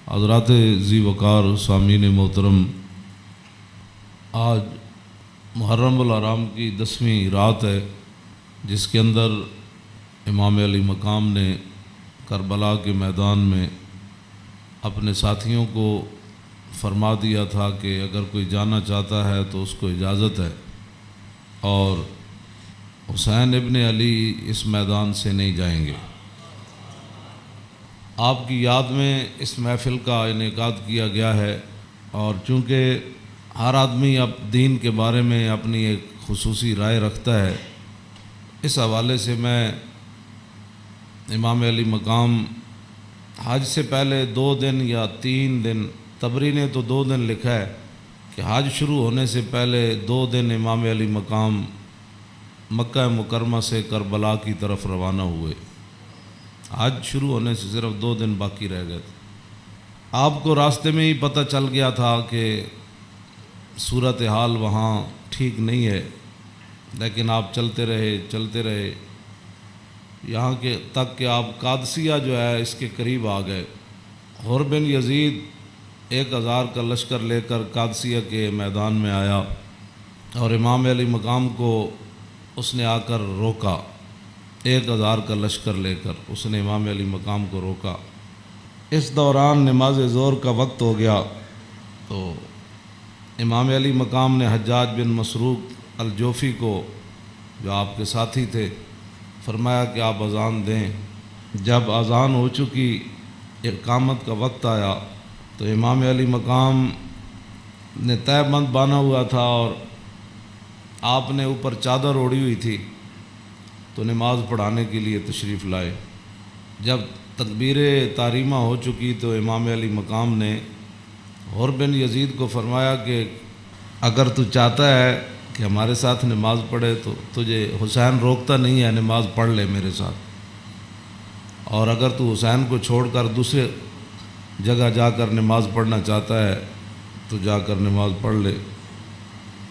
حضرات ذی وقار سامعین محترم، آج محرم الحرام کی 10ویں رات ہے، جس کے اندر امام علی مقام نے کربلا کے میدان میں اپنے ساتھیوں کو فرما دیا تھا کہ اگر کوئی جانا چاہتا ہے تو اس کو اجازت ہے، اور حسین ابن علی اس میدان سے نہیں جائیں گے۔ آپ کی یاد میں اس محفل کا انعقاد کیا گیا ہے، اور چونکہ ہر آدمی اب دین کے بارے میں اپنی ایک خصوصی رائے رکھتا ہے، اس حوالے سے میں امام علی مقام حج سے پہلے 2 دن یا 3 دن، طبری نے تو 2 دن لکھا ہے کہ حج شروع ہونے سے پہلے 2 دن امام علی مقام مکہ مکرمہ سے کربلا کی طرف روانہ ہوئے۔ حج شروع ہونے سے صرف 2 دن باقی رہ گئے تھے۔ آپ کو راستے میں ہی پتہ چل گیا تھا کہ صورتحال وہاں ٹھیک نہیں ہے، لیکن آپ چلتے رہے یہاں کے تک کہ آپ قادسیہ جو ہے اس کے قریب آ گئے۔ حر بن یزید 1000 کا لشکر لے کر قادسیہ کے میدان میں آیا، اور امام علی مقام کو اس نے آ کر روکا۔ 1000 کا لشکر لے کر اس نے امام علی مقام کو روکا۔ اس دوران نماز ظہر کا وقت ہو گیا، تو امام علی مقام نے حجاج بن مسروق الجوفی کو، جو آپ کے ساتھی تھے، فرمایا کہ آپ اذان دیں۔ جب اذان ہو چکی، اقامت کا وقت آیا، تو امام علی مقام نے تہہ بند باندھا ہوا تھا اور آپ نے اوپر چادر اوڑھی ہوئی تھی، تو نماز پڑھانے کے لیے تشریف لائے۔ جب تکبیر تحریمہ ہو چکی تو امام علی مقام نے حر بن یزید کو فرمایا کہ اگر تو چاہتا ہے کہ ہمارے ساتھ نماز پڑھے تو تجھے حسین روکتا نہیں ہے، نماز پڑھ لے میرے ساتھ، اور اگر تو حسین کو چھوڑ کر دوسرے جگہ جا کر نماز پڑھنا چاہتا ہے تو جا کر نماز پڑھ لے۔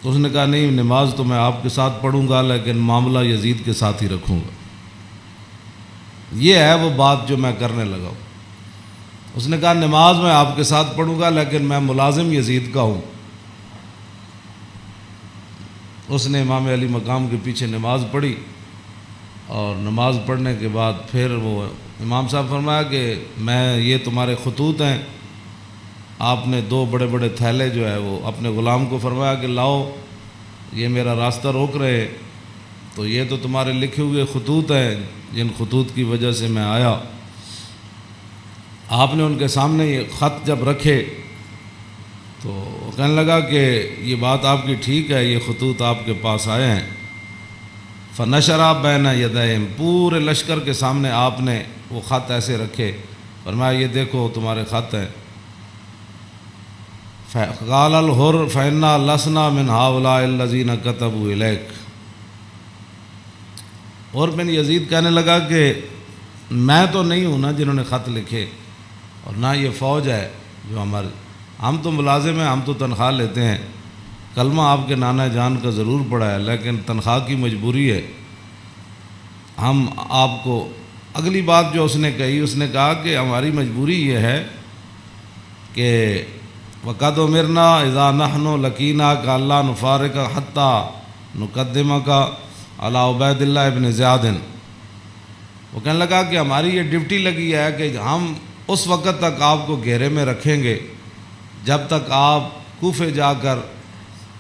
تو اس نے کہا نہیں، نماز تو میں آپ کے ساتھ پڑھوں گا، لیکن معاملہ یزید کے ساتھ ہی رکھوں گا۔ یہ ہے وہ بات جو میں کرنے لگا ہوں۔ اس نے کہا نماز میں آپ کے ساتھ پڑھوں گا، لیکن میں ملازم یزید کا ہوں۔ اس نے امام علی مقام کے پیچھے نماز پڑھی، اور نماز پڑھنے کے بعد پھر وہ امام صاحب فرمایا کہ یہ تمہارے خطوط ہیں۔ آپ نے 2 بڑے بڑے تھیلے جو ہے وہ اپنے غلام کو فرمایا کہ لاؤ، یہ میرا راستہ روک رہے، تو یہ تو تمہارے لکھے ہوئے خطوط ہیں، جن خطوط کی وجہ سے میں آیا۔ آپ نے ان کے سامنے یہ خط جب رکھے تو کہنے لگا کہ یہ بات آپ کی ٹھیک ہے، یہ خطوط آپ کے پاس آئے ہیں۔ فنشرا بین یدیہم، پورے لشکر کے سامنے آپ نے وہ خط ایسے رکھے، فرمایا یہ دیکھو تمہارے خط ہیں۔ قال الحر فإنا لسنا من هؤلاء الذين كتبوا إليك۔ حر بن یزید کہنے لگا کہ میں تو نہیں ہوں نا جنہوں نے خط لکھے، اور نہ یہ فوج ہے جو ہم تو ملازم ہیں، ہم تو تنخواہ لیتے ہیں، کلمہ آپ کے نانا جان کا ضرور پڑا ہے، لیکن تنخواہ کی مجبوری ہے۔ ہم آپ کو اگلی بات جو اس نے کہی، اس نے کہا کہ ہماری مجبوری یہ ہے کہ وَقَدْ أُمِرْنَا إِذَا نَحْنُ لَقِينَاكَ أَلَّا نُفَارِقَكَ حَتَّى نُقَدِّمَكَ عَلَىٰ عُبَيْدِ اللَّهِ بْنِ زِيَادٍ۔ وہ کہنے لگا کہ ہماری یہ ڈیوٹی لگی ہے کہ ہم اس وقت تک آپ کو گھیرے میں رکھیں گے جب تک آپ کوفے جا کر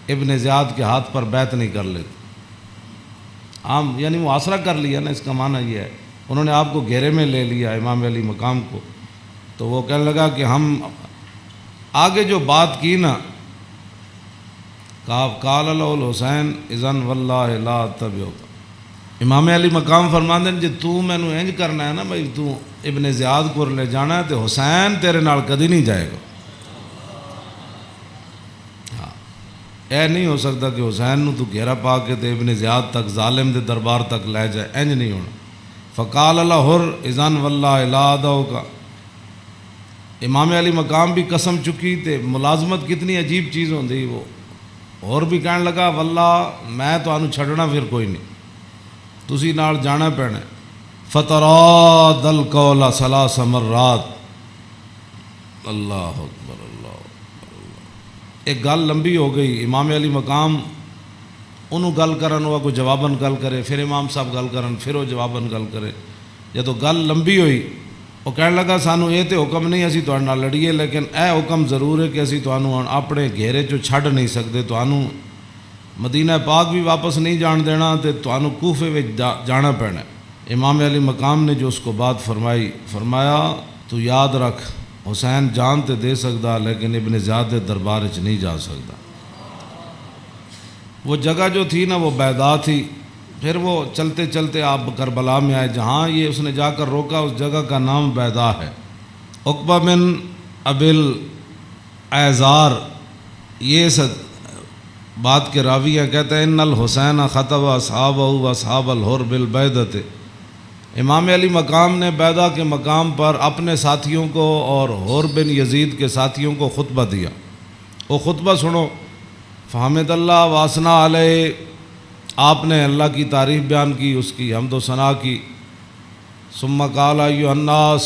ابن زیاد کے ہاتھ پر بیعت نہیں کر لیتے۔ ہم یعنی محاصرہ کر لیا نا، اس کا معنی یہ ہے، انہوں نے آپ کو گھیرے میں لے لیا امام علی مقام کو۔ تو وہ کہنے لگا کہ ہم آگے جو بات کی نا، قال له الحسین اذن واللہ لا اتبعک، امام علی مقام فرماندے نے جی تو مینوں انج کرنا ہے نا بھائی، تو ابن زیاد کو لے جانا ہے تو حسین تیرے نال کدی نہیں جائے گا۔ اے نہیں ہو سکتا کہ حسین نو تو گھیرا پا کے تے ابن زیاد تک، ظالم دے دربار تک لے جائے، انج نہیں ہونا۔ فقال الحر اذن واللہ لا ادعوک، امام علی مقام بھی قسم چکی تے ملازمت کتنی عجیب چیز ہوندی، وہ اور بھی کہنے لگا واللہ میں تو آنو چھڑنا پھر کوئی نہیں، تسی نال جانا پینا۔ فتراد القول 3 مرات، اللہ اکبر اللہ۔ ایک گل لمبی ہو گئی، امام علی مقام انہوں گل کرن ہوا کوئی جواباً گل کرے، پھر امام صاحب گل کرن پھر وہ جواباً گل کرے۔ جدو گل لمبی ہوئی وہ کہنے لگا سانو یہ تو حکم نہیں اسی تہاڈے نال لڑیے، لیکن اے حکم ضرور ہے کہ اسی تانوں اپنے گھیرے چوں چھڈ نہیں سکتے، تانوں مدینہ پاک بھی واپس نہیں جان دینا تے تانوں کوفے وچ جانا پینا۔ امام علی مقام نے جو اس کو بات فرمائی، فرمایا تو یاد رکھ حسین جان تے دے سکدا لیکن ابن زیاد دے دربار وچ نہیں جا سکدا۔ وہ جگہ جو تھی نا وہ بیضا تھی۔ پھر وہ چلتے چلتے آپ کربلا میں آئے، جہاں یہ اس نے جا کر روکا اس جگہ کا نام بیضا ہے۔ عقبہ بن ابل ایزار یہ بات کے راوی ہیں، کہتے ہیں ان الحسین خطب اصحابہ و اصحاب الحر بالبیضۃ۔ امام علی مقام نے بیضا کے مقام پر اپنے ساتھیوں کو اور حر بن یزید کے ساتھیوں کو خطبہ دیا۔ وہ خطبہ سنو۔ فحمد اللہ واسنا علیہ، آپ نے اللہ کی تعریف بیان کی، اس کی حمد و ثنا کی۔ ثم قال ایھا الناس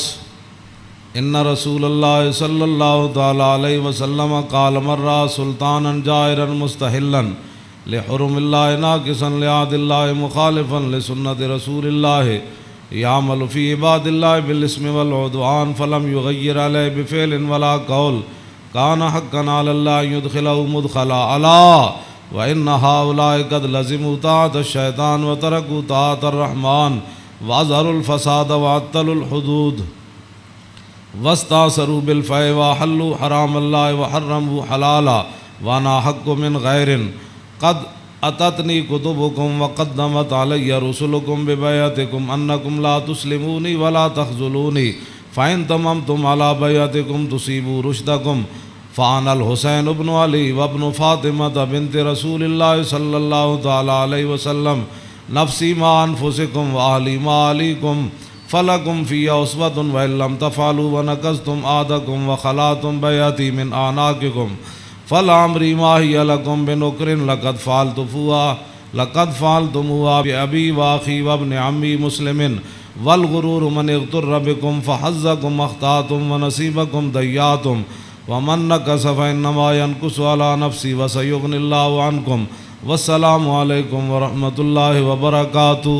ان رسول اللہ صلی اللہ تعالی علیہ وسلم قال مرہ سلطانا جائرا مستحلا لحرم اللہ ناقصا لعہد اللہ مخالفا لسنت رسول اللہ یعمل فی عباد اللہ بالاسم والعدوان فلم یغیر علیہ بفعل ولا قول کان حقا علی اللہ یدخلہ مدخلا علا وَإِنَّ هَؤُلَاءِ قَدْ لَزِمُوا طَاعَةَ الشَّيْطَانِ وَتَرَكُوا طَاعَةَ الرَّحْمَنِ وَأَظْهَرُوا الْفَسَادَ وَعَطَّلُوا الْحُدُودَ وَاسْتَأْثَرُوا بِالْفَيْءِ وَأَحَلُّوا حَرَامَ اللَّهِ وَحَرَّمُوا حَلَالَهُ وَأَنَا أَحَقُّ مِنْ غَيْرٍ قَدْ أَتَتْنِي كُتُبُكُمْ وَقَدَّمَتْ عَلَيَّ رُسُلُكُمْ بِبَيْعَتِكُمْ أَنَّكُمْ لَا تُسْلِمُونِي وَلَا تَخْذُلُونِي فَإِنْ تَمَمْتُمْ عَلَى بَيْعَتِكُمْ تُصِيبُوا رُشْدَكُمْ فَأَنَا الْحُسَيْنُ بْنُ عَلِي وَابْنُ فَاطِمَةَ بِنْتِ رَسُولِ اللَّهِ صلی اللہ تعالی علیہ وسلم نفسی ما انفسکم وآلی ما علیکم فلکم فی اسوۃ وإن لم تفعلوا ونقضتم عہدکم وخلعتم بیعتی من اعناقکم فلعمری ما ہی لکم بنکر لقد فعلتموها بأبی واخی وابن عمی مسلم والغرور من اغتر بکم فحظکم اخطأتم ونصیبکم ضیعتم ومن نکث فإنما ينکث علی نفسی وسیغنی اللہ عنکم والسلام علیکم ورحمۃ اللہ وبرکاتہ۔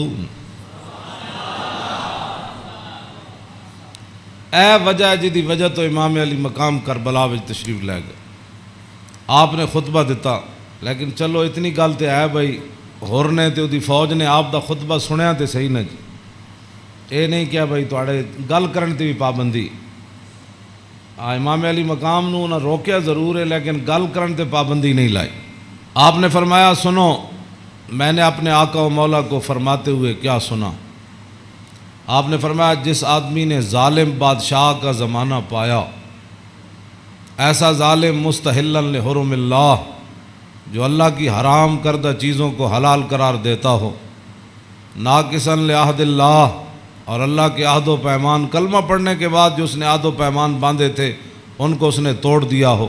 اے وجہ جی دی وجہ تو امام علی مقام کربلا وچ تشریف لے گئے، آپ نے خطبہ دیتا، لیکن چلو اتنی گل تے ہے بھائی ہور نے تے دی فوج نے آپ دا خطبہ سنیا تے صحیح نہ جی، اے نہیں کیا بھائی تواڈے گل کرن تے بھی پابندی۔ امام علی مقام نو نہ روکیا ضرور ہے لیکن گل کرن تے پابندی نہیں لائی۔ آپ نے فرمایا سنو، میں نے اپنے آقا و مولا کو فرماتے ہوئے کیا سنا؟ آپ نے فرمایا جس آدمی نے ظالم بادشاہ کا زمانہ پایا، ایسا ظالم مستحلا لحرم اللہ جو اللہ کی حرام کردہ چیزوں کو حلال قرار دیتا ہو، ناقصا لعہد اللہ اور اللہ کے عہد و پیمان، کلمہ پڑھنے کے بعد جو اس نے عہد و پیمان باندھے تھے ان کو اس نے توڑ دیا ہو،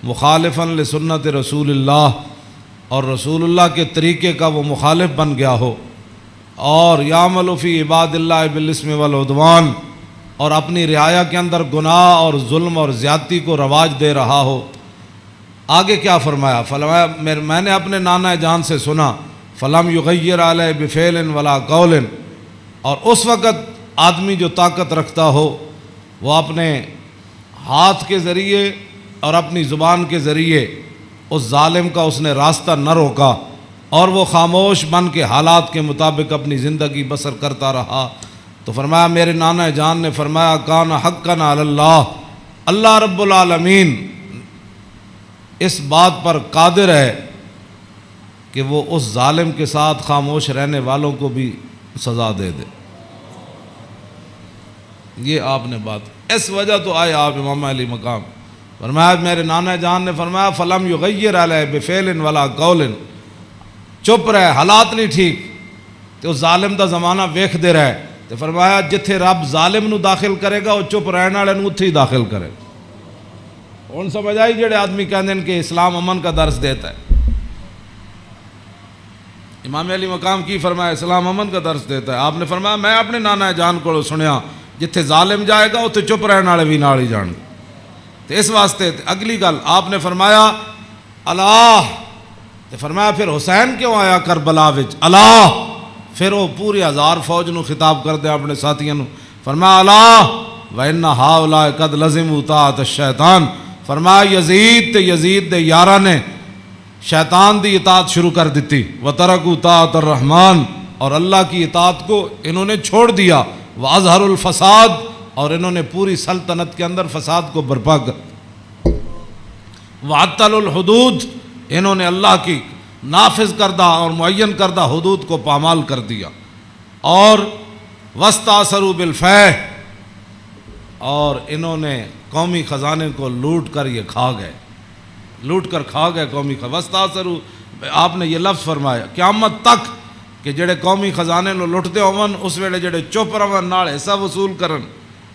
مخالفا لسنت رسول اللہ اور رسول اللہ کے طریقے کا وہ مخالف بن گیا ہو، اور یعمل فی عباد اللہ بالاسم والعدوان اور اپنی رعایا کے اندر گناہ اور ظلم اور زیادتی کو رواج دے رہا ہو۔ آگے کیا فرمایا؟ فرمایا میں نے اپنے نانا جان سے سنا فلم یغیر علیہ بفعل ولا قول، اور اس وقت آدمی جو طاقت رکھتا ہو وہ اپنے ہاتھ کے ذریعے اور اپنی زبان کے ذریعے اس ظالم کا اس نے راستہ نہ روکا، اور وہ خاموش بن کے حالات کے مطابق اپنی زندگی بسر کرتا رہا۔ تو فرمایا میرے نانا جان نے فرمایا کان حقا علی اللہ، اللہ رب العالمین اس بات پر قادر ہے کہ وہ اس ظالم کے ساتھ خاموش رہنے والوں کو بھی سزا دے دے۔ یہ آپ نے بات، اس وجہ تو آئے آپ امام علی مقام۔ فرمایا میرے نانا جان نے فرمایا فلم یغیر علیہ بفعل ولا قول، چپ رہے، حالات نہیں ٹھیک تو ظالم دا زمانہ ویکھ دے رہے، تو فرمایا جتھے رب ظالم نو داخل کرے گا وہ چپ رہنے والے نو اتھے ہی داخل کرے گا۔ ہن سمجھ آئی جڑے آدمی کہندے ہیں کہ اسلام امن کا درس دیتا ہے، امام علی مقام کی فرمایا اسلام امن کا درس دیتا ہے۔ آپ نے فرمایا میں اپنے نانا جان کو سنیا جتھے ظالم جائے گا اتھے چپ رہنے والے بھی نال ہی جان گے۔ تو اس واسطے اگلی گل آپ نے فرمایا اللہ، تو فرمایا پھر حسین کیوں آیا کربلا وچ اللہ؟ پھر وہ پوری 1000 فوج نو خطاب کر دے اپنے ساتھیوں نو، فرمایا اللہ وَإِنَّ هَؤُلَاءِ قَدْ لَزِمُوا طَاعَةَ الشَّيْطَانِ، فرمایا یزید تے یزید دے یاراں نے شیطان دی اطاعت شروع کر دیتی، وَتَرَكُوا طَاعَةَ الرَّحْمَانِ، اور اللہ کی اطاعت کو انہوں نے چھوڑ دیا، وَأَظْهَرُوا الْفَسَادِ، اور انہوں نے پوری سلطنت کے اندر فساد کو برپا کر، وَعَطَّلُوا الْحُدُودِ، انہوں نے اللہ کی نافذ کردہ اور معین کردہ حدود کو پامال کر دیا، اور وَاسْتَأْثَرُوا بِالْفَيْحِ، اور انہوں نے قومی خزانے کو لوٹ کر یہ کھا گئے، لوٹ کر کھا گئے قومی خزانے۔ وَاسْتَأْثَرُوا، آپ نے یہ لفظ فرمایا قیامت تک کہ جڑے قومی خزانے لو لٹتے ہون اس ویلے جڑے چپ رہن نال حصہ وصول کرن،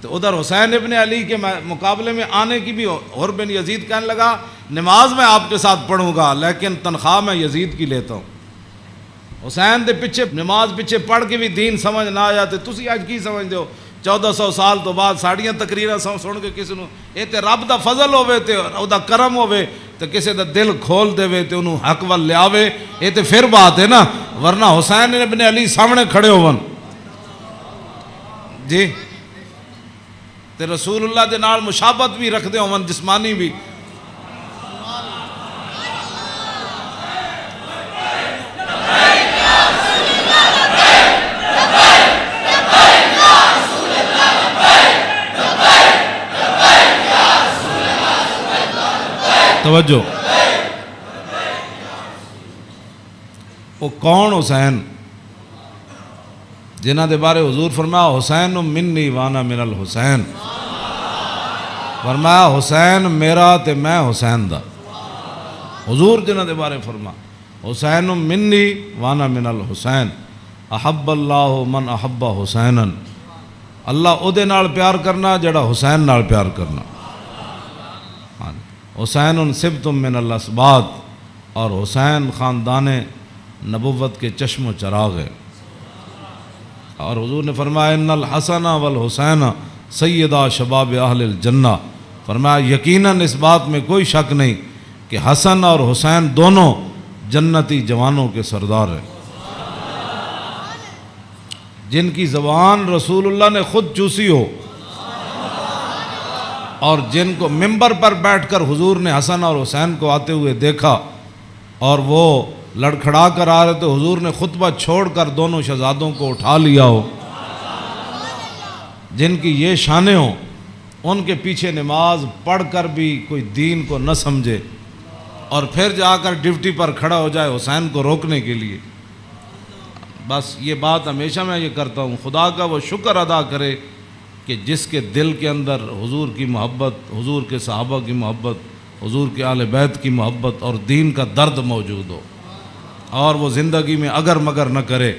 تو ادھر حسین ابن علی کے مقابلے میں آنے کی بھی اور بن یزید کہنے لگا نماز میں آپ کے ساتھ پڑھوں گا لیکن تنخواہ میں یزید کی لیتا ہوں۔ حسین دے پیچھے نماز پیچھے پڑھ کے بھی دین سمجھ نہ آیا تے تسی اج کی سمجھ دیو 1400 سال تو بعد ساڑیاں تقریراں سن کے کسی نو اے تے رب دا فضل ہوے تے او دا کرم ہوے تے کسی دا دل کھول دے تے انہوں حق ول لیاوے، اے تے پھر بات ہے نا، ورنہ حسین ابن علی سامنے کھڑے ہون جی تے رسول اللہ دے نال مشابہت بھی رکھ دے ہون جسمانی بھی۔ توجہ، وہ کون حسین جنہ دے بارے حضور فرمایا حسین منی وانا من الحسین، فرمایا حسین میرا تے میں حسین دا، حضور جنہ دے بارے فرما حسین منی وانا من الحسین، احب اللہ من احب حسینا، اللہ او دے نال پیار کرنا جڑا حسین نال پیار کرنا، حسین سبت من الاسباط، اور حسین خاندان نبوت کے چشم و چراغ ہے، اور حضور نے فرمایا ان الحسن والحسین سیدہ شباب اہل الجنہ، فرمایا یقیناً اس بات میں کوئی شک نہیں کہ حسن اور حسین دونوں جنتی جوانوں کے سردار ہیں، جن کی زبان رسول اللہ نے خود چوسی ہو، اور جن کو ممبر پر بیٹھ کر حضور نے حسن اور حسین کو آتے ہوئے دیکھا اور وہ لڑکھڑا کر آ رہے تو حضور نے خطبہ چھوڑ کر دونوں شہزادوں کو اٹھا لیا ہو، جن کی یہ شانیں ہوں، ان کے پیچھے نماز پڑھ کر بھی کوئی دین کو نہ سمجھے اور پھر جا کر ڈیوٹی پر کھڑا ہو جائے حسین کو روکنے کے لیے۔ بس یہ بات ہمیشہ میں یہ کرتا ہوں، خدا کا وہ شکر ادا کرے کہ جس کے دل کے اندر حضور کی محبت، حضور کے صحابہ کی محبت، حضور کے اہل بیت کی محبت اور دین کا درد موجود ہو، اور وہ زندگی میں اگر مگر نہ کرے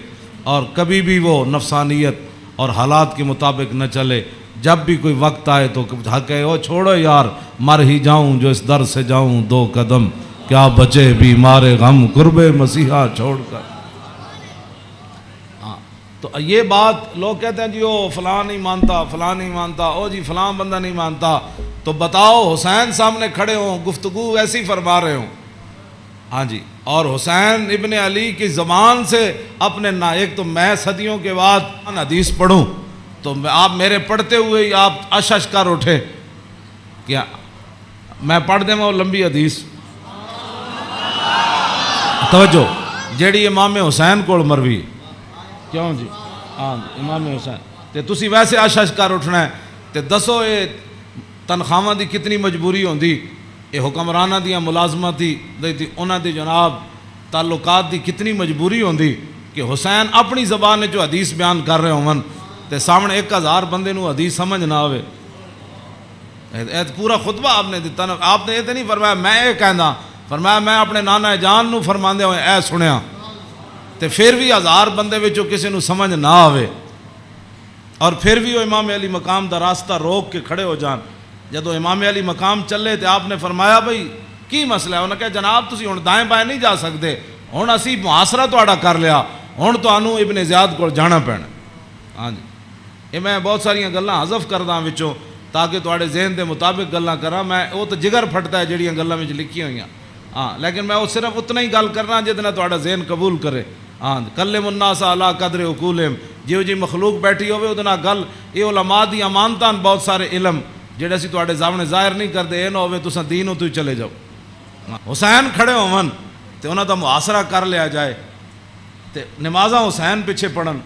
اور کبھی بھی وہ نفسانیت اور حالات کے مطابق نہ چلے، جب بھی کوئی وقت آئے تو کہے او چھوڑو یار مر ہی جاؤں جو اس در سے جاؤں 2 قدم، کیا بچے بیمار غم قرب مسیحا چھوڑ کر۔ تو یہ بات لوگ کہتے ہیں جی او فلاں نہیں مانتا، فلاں نہیں مانتا، او جی فلاں بندہ نہیں مانتا، تو بتاؤ حسین سامنے کھڑے ہوں گفتگو ایسی فرما رہے ہوں، ہاں جی، اور حسین ابن علی کی زبان سے اپنے ایک تو میں صدیوں کے بعد حدیث پڑھوں تو آپ میرے پڑھتے ہوئے ہی آپ اشش کر اٹھے، کیا میں پڑھ دیں وہ لمبی حدیث، توجہ جیڑی امام حسین کو مروی، کیوں جی ہاں امام حسین تے تسی ویسے اشش کر اٹھنا ہے، تے دسو یہ تنخواہ دی کتنی مجبوری ہوندی، یہ حکمرانہ دیاں ملازمت دی انہاں دی جناب تعلقات دی کتنی مجبوری ہوندی کہ حسین اپنی زبان جو حدیث بیان کر رہے ہوں تے سامنے 1000 بندے نو حدیث سمجھ نہ آوے، پورا خطبہ آپ نے دیتا نا، آپ نے یہ تو نہیں فرمایا میں یہ کہنا، فرمایا میں اپنے نانا جان نو فرماندے ہوئے اے سنیا، تے پھر بھی 1000 بندے وچوں کسی نو سمجھ نہ آوے، اور پھر بھی وہ امام علی مقام دا راستہ روک کے کھڑے ہو جان، جدو امام علی مقام چلے تے آپ نے فرمایا بھئی کی مسئلہ ہے، انہوں نے کہا جناب تسی ہن دائیں بائیں نہیں جا سکتے، ہن اسی محاصرہ تہاڈا کر لیا، ہن تانوں ابن زیاد کول جانا پینا۔ ہاں جی، یہ میں بہت ساری گلاں حذف کردا وچوں تاکہ تھوڑے ذہن دے مطابق گلاں کراں. میں وہ تو جگر پھٹتا ہے جڑیاں گلاں وچ لکھی ہوئیاں, ہاں, لیکن میں وہ صرف اتنا ہی گل کرنا جتنا تھوڑا ذہن قبول کرے. ہاں, کلم الناس علی قدر عقولہم, جیو جی مخلوق بیٹھی ہوئے ادنا گل. یہ علماء دی امانتاں بہت سارے علم جڑے اسی تھوڑے سامنے ظاہر نہیں کرتے, یہ نہ ہوئے تساں دین تو ہی چلے جاؤ. حسین کھڑے ہون تے انہاں دا محاصرہ کر لیا جائے تے نمازاں حسین پیچھے پڑھن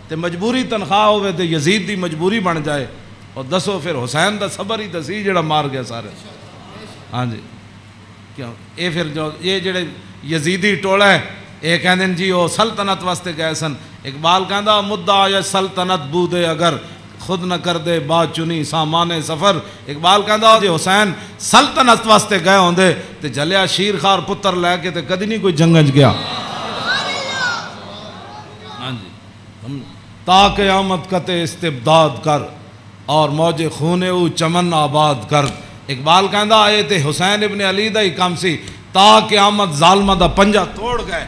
تے مجبوری تنخواہ ہوئے تے یزید دی مجبوری بن جائے, اور دسو پھر حسین دا صبر ہی دسی جڑا مار گیا سارے. ہاں جی, کیوں یہ پھر جو یہ جڑے یزیدی ٹولا ہے یہ کہندے جی وہ سلطنت واسطے گئے سن. اقبال کہندا مدعا یا سلطنت بودے اگر خود نہ کر دے بات چنی سامان سفر. اقبال کہندا جی حسین سلطنت واسطے گئے ہوندے تے جلیا شیر خار پتر لے کے تے کدی نہیں کوئی جنگج گیا. ہاں جی, تا قیامت قطع استبداد کر اور موج خون او چمن آباد کر. اقبال کہندا آئے تے حسین ابن علی دا ہی کام سی, تا قیامت ظالمہ دا پنجہ توڑ گئے.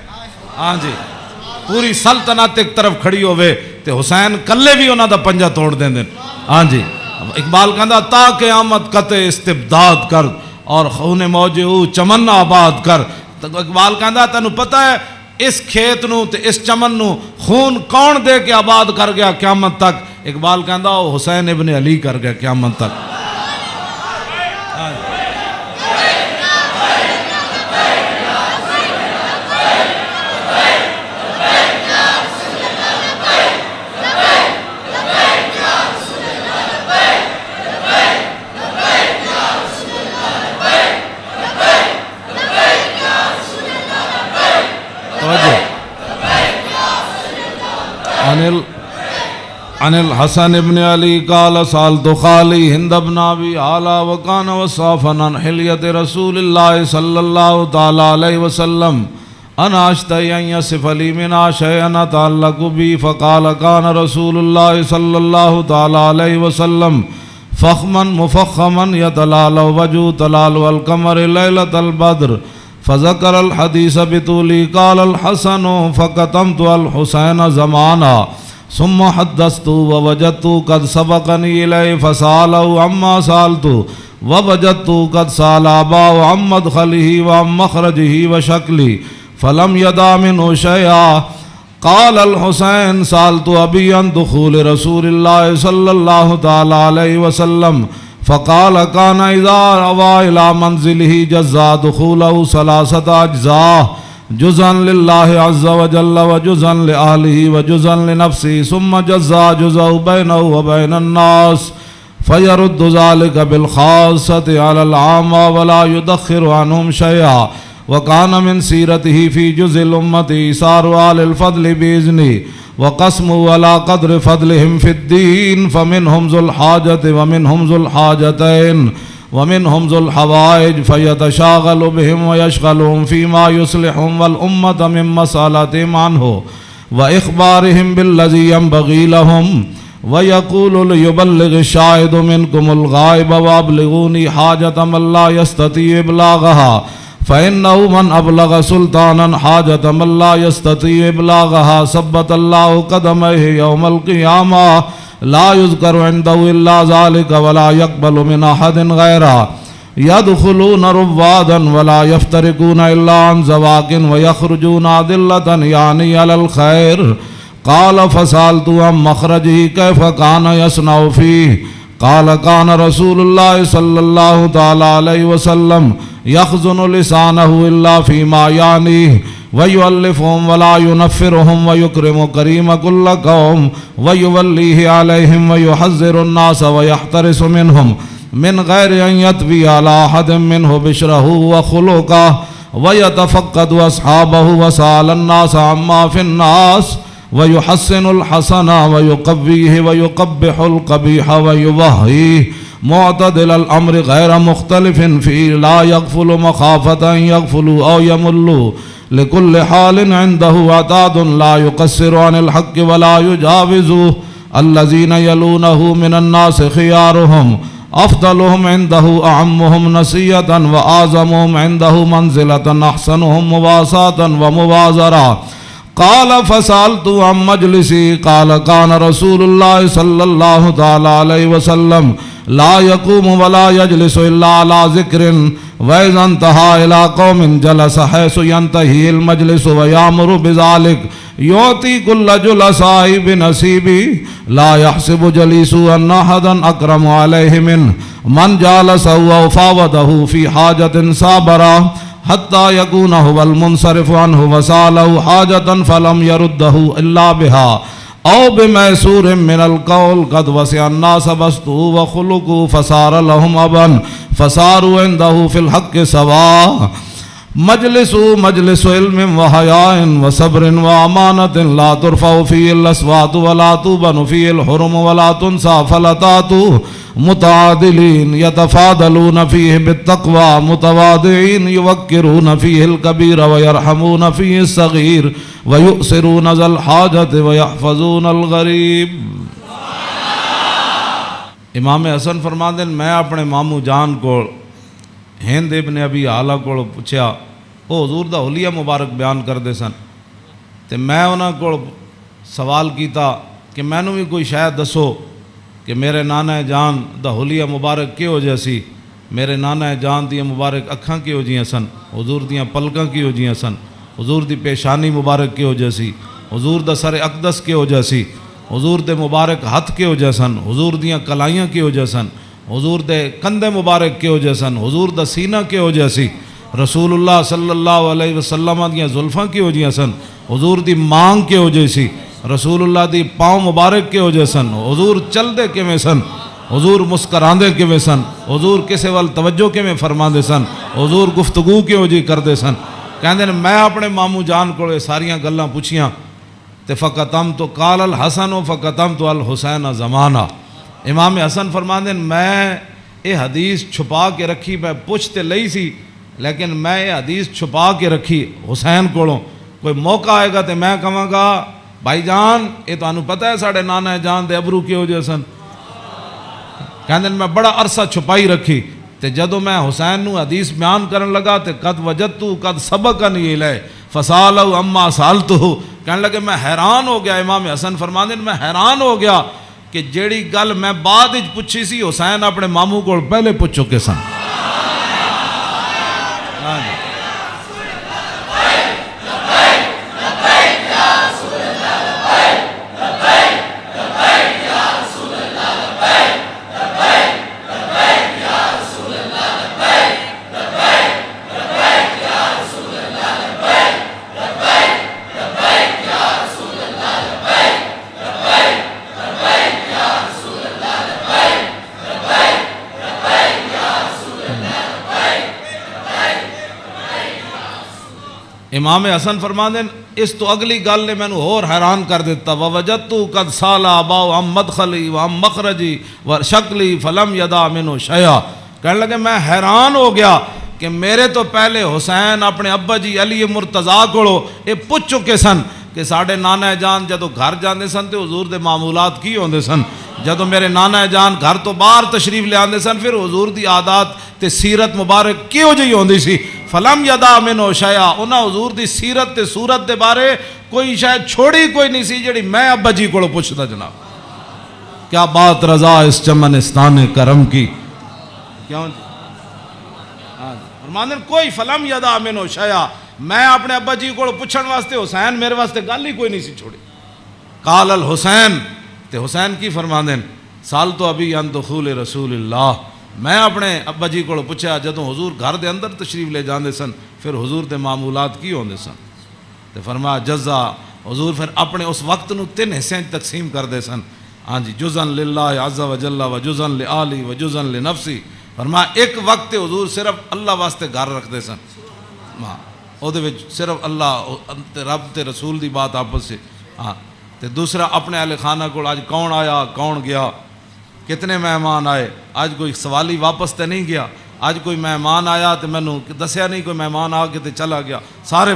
ہاں جی, پوری سلطنت ایک طرف کھڑی ہوئے تے حسین کلے بھی انہاں دا پنجہ توڑ دیں دیں. ہاں جی, اقبال کہندا تا قیامت قطع استبداد کر اور خون موج او چمن آباد کر. اقبال کہندا تینوں پتہ ہے اس کھیت نو تے اس چمن نو خون کون دے کے آباد کر گیا قیامت تک؟ اقبال کہندا وہ حسین ابن علی کر گیا قیامت تک. عن الحسن ابن علی قال سالت خالی ہند ابن ابی اعلیٰ وکان وصافا عن حلیت رسول اللہ صلی اللہ تعالی علیہ وسلم انا اشتہی ان یصف لی منا شیئا تعلق بی فقال کان رسول اللہ صلی اللہ تعالی علیہ وسلم فخما مفخما یتلال وجو تلال والقمر لیلۃ البدر فذکر الحدیث بطولی قال الحسن فقتمت الحسین زمانا ثم حدثت ووجدت قد سبقني إليه فسأله عما سألت ووجدت قد سأل أباه عن مدخله وعن مخرجه وشكله فلم يدع منه شيئا. قال الحسين سألت أبي عن دخول رسول الله صلى الله تعالى عليه وسلم فقال كان إذا روى إلى منزله جزا دخوله 3 أجزاء جزءا لله عز وجل وجزءا لأهله وجزءا لنفسه ثم جزا جزء بينه وبين الناس فيرد ذلك بالخاصة على العامة ولا يدخر عنهم شيئا. وكان من سيرته في جزء الأمة إيثار أهل الفضل بإذنه وقسمه على قدر فضلهم في الدين فمنهم ذو الحاجة ومنهم ذو الحاجتين ومنهم ذو الحوائج فيتشاغل بهم ويشغلهم فيما يصلحهم والأمة من مسألتهم عنه وإخبارهم بالذي ينبغي لهم ويقول ليبلغ الشاهد منكم الغائب وأبلغوني حاجة من لا يستطيع إبلاغها فإنه من أبلغ سلطانا حاجة من لا يستطيع إبلاغها ثبت الله قدميه يوم القيامة لا يذكر عنده إلا ذلك ولا يقبل من أحد غيره يدخلون روادا ولا يفترقون إلا عن زواق ويخرجون أدلة يعني على الخير. قال فسألت عن مخرجه كيف كان يصنع فيه قال كان رسول الله صلى الله تعالى عليه وسلم يخزن لسانه إلا فيما يعنيه ويؤلفهم ولا ينفرهم ويكرم كريم كل قوم ويوليه عليهم ويحذر الناس ويحترس منهم من غير أن يطوي على أحد منه بشره وخلقه ويتفقد أصحابه وسأل الناس عما في الناس ويحسن الحسن ويقويه ويقبح القبيح ويوهيه معتدل الأمر غير مختلف فيه لا يغفل مخافة أن يغفلوا أو يملوا لكل حال عنده عتاد لا يقصر عن الحق ولا يجاوزه الذين يلونه من الناس خيارهم أفضلهم عنده أعمهم نسية وأعظمهم عنده منزلة أحسنهم مواساة ومبازرة. قال فسألت عن مجلسي قال كان رسول الله صلى الله تعالى عليه وسلم لا يقوم ولا يجلس إلا على ذكر وإذا انتهى إلى قوم جلس حيث ينتهي المجلس ويأمر بذلك يعطي كل جلساء بنصيبه لا يحسب جليس أن أحدا أكرم عليه منه من جالسه وفاوضه في حاجة صابرا حتى يكون هو المنصرف عنه وسأله حاجة فلم يرده إلا بها أو بميسور من القول قد وسع الناس بسطه وخلقه فصار لهم أبا فصاروا عنده في الحق سواء مجلس مجلس علم وحياء وصبر وأمانة لا ترفع فيه الأصوات ولا توبن فيه الحرم ولا تنسى فلتات متعادلين يتفاضلون فيه بالتقوى متواضعين يوقرون فيه الكبير ويرحمون فيه الصغير ويؤثرون ذا الحاجة ويحفظون الغریب۔ امام حسن فرماندے میں اپنے ماموں جان کو ہند ابن ابی حالہ کو پوچھا، وہ حضور دا حلیہ مبارک بیان کردے سن تے میں انہاں کو سوال کیتا کہ مینوں بھی کوئی شاید دسو کہ میرے نانا جان دا حلیہ مبارک کیہو جہا سی، میرے نانا جان دیاں مبارک اکھاں کیہو جیاں سن، حضور دیاں پلکاں کیہو جیاں سن، حضور دی پیشانی مبارک کیہو جہا سی، حضور دا سر اقدس کیہو جہا سی، حضور دے مبارک ہتھ کیہو جہا سن، حضور دیاں کلائیاں کیہو جہا سن، حضور دے کندھے مبارک کیہو جہا سن، حضور دا سینہ کیہو جہا سی، رسول اللہ صلی اللہ علیہ وسلم دیاں زلفاں کیہو جیاں سن، حضور دی مانگ کیہو جہی سی، رسول اللہ دی پاؤں مبارک کیہو جہے سن، حضور چل دے کیویں سن، حضور مسکراندے کیویں سن، حضور کسے وال توجہ کیویں فرماندے سن، حضور گفتگو کیہو جی کردے سن۔ کہندے نے میں اپنے ماموں جان کو ساریاں گلاں پوچھیاں تے فقطمت قال الحسن فقطمت الحسین زمانہ۔ امام حسن فرماندے میں یہ حدیث چھپا کے رکھی، میں پوچھ تے لئی سی لیکن میں یہ حدیث چھپا کے رکھی حسین کولوں، کوئی موقع آئے گا تے میں کہاں گا بھائی جان یہ تو انہوں پتہ ہے ساڑھے نانا جان دے ابرو کیوں جے سن۔ کہندے میں بڑا عرصہ چھپائی رکھی تے جدو میں حسین نو حدیث بیان کرن لگا تے قد وجدتو قد سبقنی الیہ فسالو اما سالتو، کہنے لگے میں حیران ہو گیا۔ امام حسن فرماندے میں حیران ہو گیا کہ جیڑی گل میں بعد وچ پوچھی سی حسین اپنے ماموں کو پہلے پوچھ چکے سن۔ امام حسن فرماندے اس تو اگلی گل نے مینوں اور حیران کر دیتا، ووجدتو قد سالا اباؤ ام مدخلی و ام مخرجی و شکلی فلم یدا منو شیئا۔ کہنے لگے میں حیران ہو گیا کہ میرے تو پہلے حسین اپنے ابا جی علی مرتضیٰ کو یہ پوچھ چکے سن کہ ساڑھے نانا جان جدو گھر جاندے سن تے حضور دے معمولات کی ہوندے سن، جدو میرے نانا جان گھر تو باہر تشریف لے آندے سن پھر حضور دی عادات تے سیرت مبارک کیوں جی ہوندی سی، فلم یدا منو شیئا، انہاں حضور دی سیرت تے صورت دے بارے کوئی شاید چھوڑی کوئی نہیں سی جڑی میں ابا جی کو پوچھتا جناب۔ کیا بات رضا اس چمنستان کرم کی، کیوں جی فرماندے کوئی فلم یدا منو شیئا، میں اپنے ابا جی کو پوچھن واسطے حسین میرے واسطے گل ہی کوئی نہیں سی چھوڑی۔ قال الحسین تے حسین کی فرماندے سال تو ابھی ان دخول رسول اللہ، میں اپنے ابا جی کو پوچھا جدوں حضور گھر دے اندر تشریف لے جاندے سن پھر حضور دے معمولات کی ہوندے سن، تے فرمایا جزا حضور پھر اپنے اس وقت نو 3 حصے تقسیم کر دے سن، ہاں جی جزن للہ عز و جل و جزن لآلی و جزن لنفسی۔ فرمایا ایک وقت حضور صرف اللہ واسطے گھر رکھ دے سن، او دے وچ صرف اللہ تے رب تے رسول دی بات آپس سے، ہاں تے دوسرا اپنے اہل خانہ کو آج کون آیا کون گیا، کتنے مہمان آئے، آج کوئی سوالی واپس تے نہیں گیا، آج کوئی مہمان آیا تے میں نے دسیا نہیں کوئی مہمان آ کے تے چلا گیا، سارے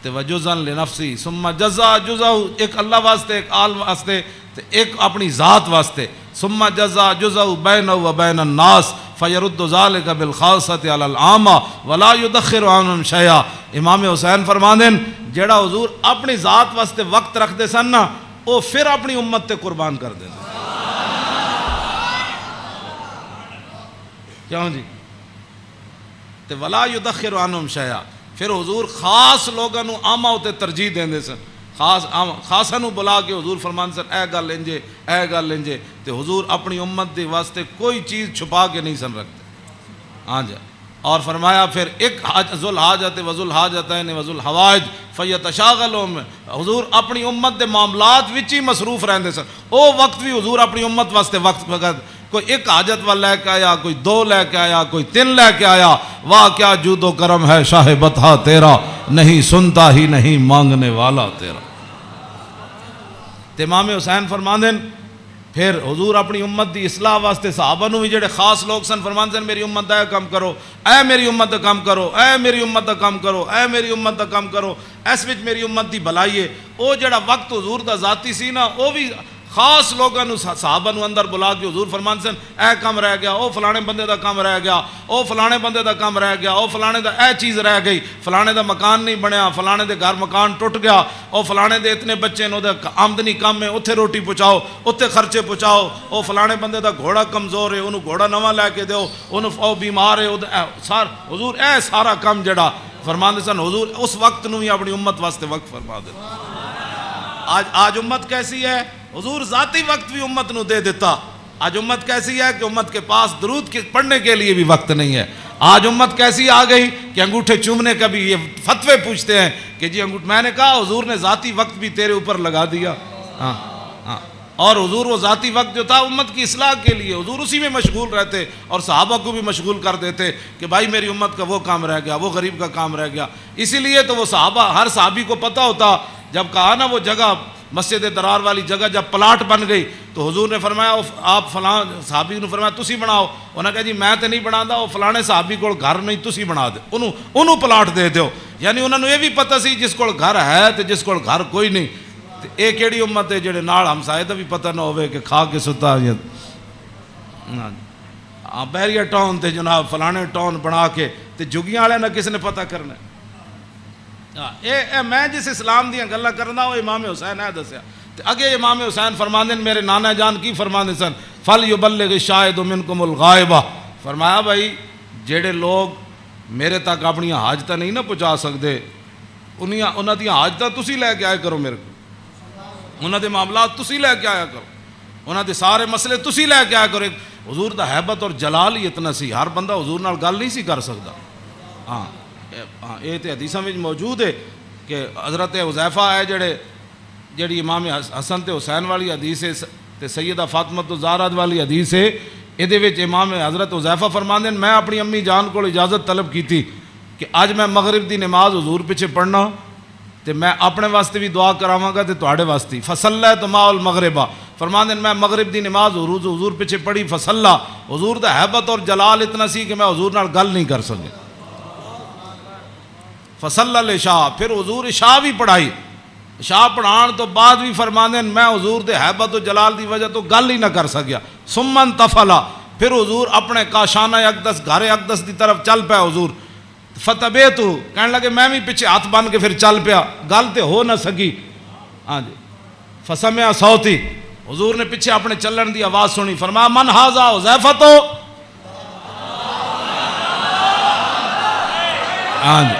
تے وجزن لنفسی ثم جزا جزا، ایک اللہ واسطے ایک آل واسطے تے ایک اپنی ذات واسطے، ثم جزا جزا بینہ و بین الناس فیرد ذالک بالخاصۃ علی العامہ ولا یدخر عنہم شیئا۔ امام حسین فرماندے جیڑا حضور اپنی ذات واسطے وقت رکھ دے سن نا وہ پھر اپنی امت تے قربان کر دے، کیوں جی؟ تے ولا یدخر عنہم شیئا، پھر حضور خاص لوگوں نو عامہ تے ترجیح دیندے سن، خاصاں نو بلا کے حضور فرمان سن اے گل انجے اے گل انجے، تے حضور اپنی امت دے واسطے کوئی چیز چھپا کے نہیں سن رکھتے. ہاں جی. اور فرمایا پھر ایک ذو الحاجت و ذو الحاجتین و ذو الحوائج فیتشاغلون، حضور اپنی امت دے معاملات وچ ہی مصروف رہندے سن. او وقت بھی حضور اپنی امت واسطے وقت کوئی ایک حاجت والا لے کے آیا، کوئی دو لے کے آیا، کوئی تین لے کے آیا. واہ کیا جود و کرم ہے شاہ بطحا تیرا، نہیں سنتا ہی نہیں مانگنے والا تیرا. تے امام حسین فرماندے پھر حضور اپنی امت دی اصلاح واسطے صحابہ نو بھی جڑے خاص لوگ سن فرماندے میری امت دا کام کرو، اے میری امت دا کام کرو، اے میری امت دا کام کرو، اے میری امت دا کام کرو. اس وچ میری امت دی بھلائی ہے. او جڑا وقت حضور دا ذاتی سی نا، او بھی خاص لوگوں نو صحابہ نو اندر بلا کے حضور فرمان سن اے کام رہ گیا، او فلانے بندے دا کام رہ گیا، او فلانے بندے دا کام رہ گیا، او فلانے دا اے چیز رہ گئی، فلانے دا مکان نہیں بنیا، فلانے دے گھر مکان ٹوٹ گیا، او فلانے دے اتنے بچے نو دے آمدنی کم ہے، اتھے روٹی پہنچاؤ، اتھے خرچے پہنچاؤ، او فلانے بندے دا گھوڑا کمزور ہے، انہوں گھوڑا نواں لے کے دیو، انہوں او بیمار ہے. حضور اے سارا کام جڑا فرماندے سن حضور اس وقت نو ہی اپنی امت واسطے وقت فرما دے. آج امت کیسی ہے؟ حضور ذاتی وقت بھی امت نو دے دیتا. آج امت کیسی ہے کہ امت کے پاس درود پڑھنے کے لیے بھی وقت نہیں ہے. آج امت کیسی آ گئی کہ انگوٹھے چومنے کا بھی یہ فتوے پوچھتے ہیں کہ جی میں نے کہا حضور نے ذاتی وقت بھی تیرے اوپر لگا دیا. ہاں ہاں. اور حضور وہ ذاتی وقت جو تھا امت کی اصلاح کے لیے حضور اسی میں مشغول رہتے اور صحابہ کو بھی مشغول کر دیتے کہ بھائی میری امت کا وہ کام رہ گیا، وہ غریب کا کام رہ گیا. اسی لیے تو وہ صحابہ ہر صحابی کو پتہ ہوتا جب کہا نا وہ جگہ مسجد درار والی جگہ جب پلاٹ بن گئی تو حضور نے فرمایا آپ فلاں صحابی نے فرمایا تسی بناؤ. انہوں نے کہا جی میں تو نہیں بنا دا، وہ فلانے صحابی کو گھر نہیں تسی بنا دے، انہوں پلاٹ دے دیو. یعنی انہوں نے یہ بھی پتہ سی جس کو گھر ہے تو جس کو گھر کوئی نہیں. یہ کیڑی امت ہے جڑے نال ہمسائے دا بھی پتہ نہ ہوئے کہ کھا کے ستا بحریہ ٹاؤن تے جناب فلانے ٹاؤن بنا کے تے جگیاں والے نہ کس نے پتہ کرنا. میں جس اسلام دیا گلاں کرنا وہ امام حسین ہے دسیا. اگے امام حسین فرماندے میرے نانا جان کی فرماندے سن فَلْيُبَلِّغِ الشَّاهِدُ مِنْكُمُ الْغَائِبَ. فرمایا بھائی جڑے لوگ میرے تک اپنی حاجتاں نہیں نہ پہنچا سکتے انہاں دی حاجتاں تسی لے کے آئے کرو، میرے کو انہاں دے معاملات تسی لے کے آیا کرو، انہاں دے سارے مسئلے تسی لے کے آیا کرو. حضور دا حیبت اور جلال ہی اتنا سی، ہر بندہ حضور نال گل نہیں سی کر سکتا. ہاں یہ تو حدیثاں میں موجود ہے کہ حضرت حذیفہ ہے جڑی امام حسن تے حسین والی حدیث ہے تے سیدہ فاطمہ الزہرا والی حدیث ہے. یہ امام حضرت حذیفہ فرماندے میں اپنی امی جان کو اجازت طلب کی تھی کہ اج میں مغرب دی نماز حضور پیچھے پڑھنا تے میں اپنے واسطے بھی دعا کراواں گا تے تواڈے واسطے. فصلیت مع المغربہ فرماندے میں مغرب دی نماز حضور پیچھے پڑھی. فصلا حضور دا حیبت اور جلال اتنا سی کہ میں حضور نال گل نہیں کر سکے. فصلی العشاء پھر حضور عشاء بھی پڑھائی. عشاء پڑھان تو بعد بھی فرماندے میں حضور دے حیبت و جلال دی وجہ تو گل ہی نہ کر سکیا. ثم انتفلا پھر حضور اپنے کاشانہ اقدس گھر اقدس دی طرف چل پیا. حضور فتبیتو کہنے لگے میں بھی پیچھے ہاتھ بن کے پھر چل پیا، گل تے ہو نہ سکی. ہاں جی. فسمع صوتی حضور نے پیچھے اپنے چلن دی آواز سنی. فرمایا من ھذا حذیفہ تو. ہاں جی.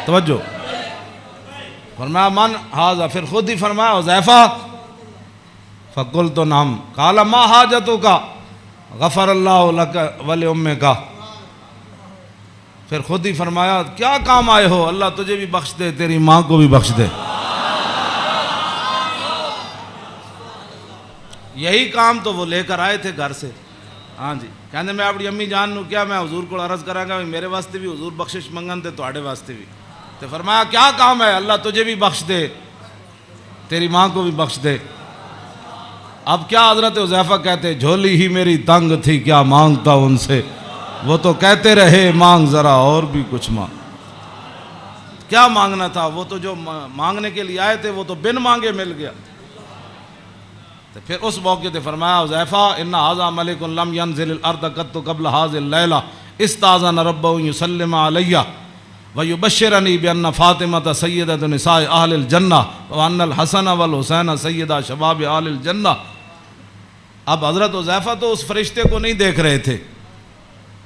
توجہ فرمایا من ھذا پھر خود ہی فرمایا حذیفہ. فقلت نعم قال ما حاجتک غفر اللہ لک ولأمک. پھر خود ہی فرمایا کیا کام آئے ہو، اللہ تجھے بھی بخش دے تیری ماں کو بھی بخش دے. یہی کام تو وہ لے کر آئے تھے گھر سے. ہاں جی. کہنے میں اپنی امی جان نو کیا میں حضور کو عرض کراں گا میرے واسطے بھی حضور بخشش منگن تے تواڈے واسطے بھی. تو فرمایا کیا کام ہے، اللہ تجھے بھی بخش دے تیری ماں کو بھی بخش دے. اب کیا حضرت حذیفہ کہتے جھولی ہی میری تنگ تھی کیا مانگتا ان سے، وہ تو کہتے رہے مانگ ذرا اور بھی کچھ مانگ. کیا مانگنا تھا، وہ تو جو مانگنے کے لیے آئے تھے وہ تو بن مانگے مل گیا. تو پھر اس موقع تے فرمایا حذیفہ ان ھذا ملک لم ينزل الارض قط قبل هذه الليلہ استاذن ربه يسلم علی ويبشرني بان فاطمة سیدۃ نساء اہل الجنہ وان الحسن والحسین سیدہ شباب اہل الجنہ۔ اب حضرت حذیفہ تو اس فرشتے کو نہیں دیکھ رہے تھے،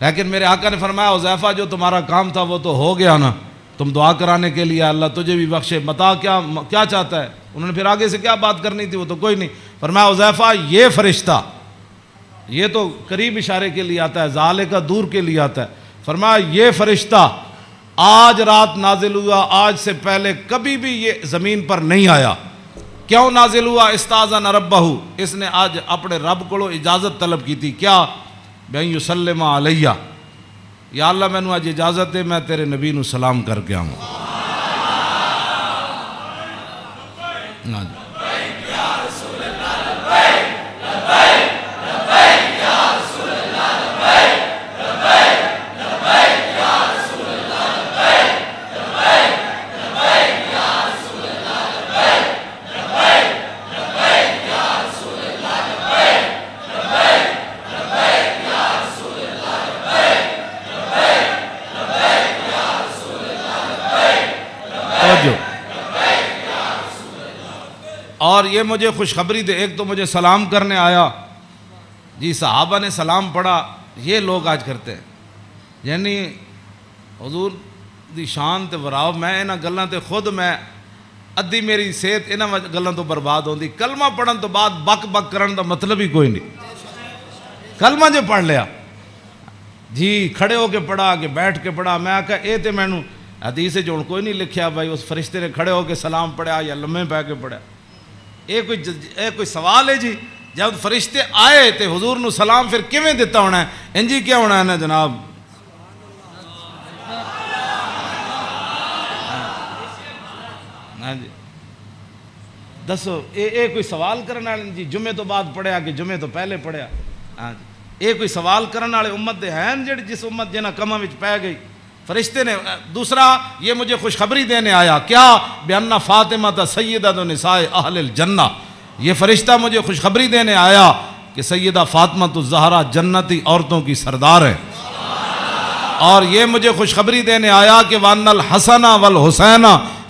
لیکن میرے آقا نے فرمایا حذیفہ جو تمہارا کام تھا وہ تو ہو گیا نا، تم دعا کرانے کے لیے اللہ تجھے بھی بخشے، بتا کیا چاہتا ہے؟ انہوں نے پھر آگے سے کیا بات کرنی تھی، وہ تو کوئی نہیں۔ فرمایا حذیفہ یہ فرشتہ، یہ تو قریب اشارے کے لیے آتا ہے، ذالک دور کے لیے آتا ہے، فرمایا یہ فرشتہ آج رات نازل ہوا، آج سے پہلے کبھی بھی یہ زمین پر نہیں آیا۔ کیوں نازل ہوا؟ استاذن ربہ، اس نے آج اپنے رب کو اجازت طلب کی تھی، کیا؟ بین یسلم علیہ، یا اللہ میں نے آج اجازت ہے میں تیرے نبی نو سلام کر کے آؤں۔ اور یہ مجھے خوشخبری دے، ایک تو مجھے سلام کرنے آیا، جی صحابہ نے سلام پڑھا، یہ لوگ آج کرتے ہیں، یعنی حضور دی شان تے وراو، میں انہاں گلاں تے خود میں ادھی میری صحت انہاں گلاں تو برباد ہوندی۔ کلمہ پڑھن تو بعد بک بک کرن دا مطلب ہی کوئی نہیں، کلمہ جو پڑھ لیا جی کھڑے ہو کے پڑھا کہ بیٹھ کے پڑھا، میں آکھا اے تے مینوں حدیث جو کوئی نہیں لکھیا بھائی اس فرشتے نے کھڑے ہو کے سلام پڑھا یا لمحے پہ کے پڑھا، اے کوئی سوال ہے جی؟ جب فرشتے آئے تے حضور نو سلام پھر کیویں دیتا ہونا ہے؟ انجی کیا ہونا ہے نا جناب؟ ہاں جی دسو، اے کوئی سوال کرنے والے جی جمعے تو بعد پڑھیا کہ جمعے تو پہلے پڑھیا؟ ہاں جی، اے کوئی سوال کرنے والے امت دے ہیں جڑی جس امت جنہاں کماں وچ پے گئی؟ فرشتے نے دوسرا یہ مجھے خوشخبری دینے آیا، کیا؟ بِأَنَّ فاطمة سیدۃ نساء اہل الجنہ، یہ فرشتہ مجھے خوشخبری دینے آیا کہ سیدہ فاطمہ الزہرا جنتی عورتوں کی سردار ہے، اور یہ مجھے خوشخبری دینے آیا کہ وَأَنَّ الْحَسَنَ وَالْحُسَيْنَ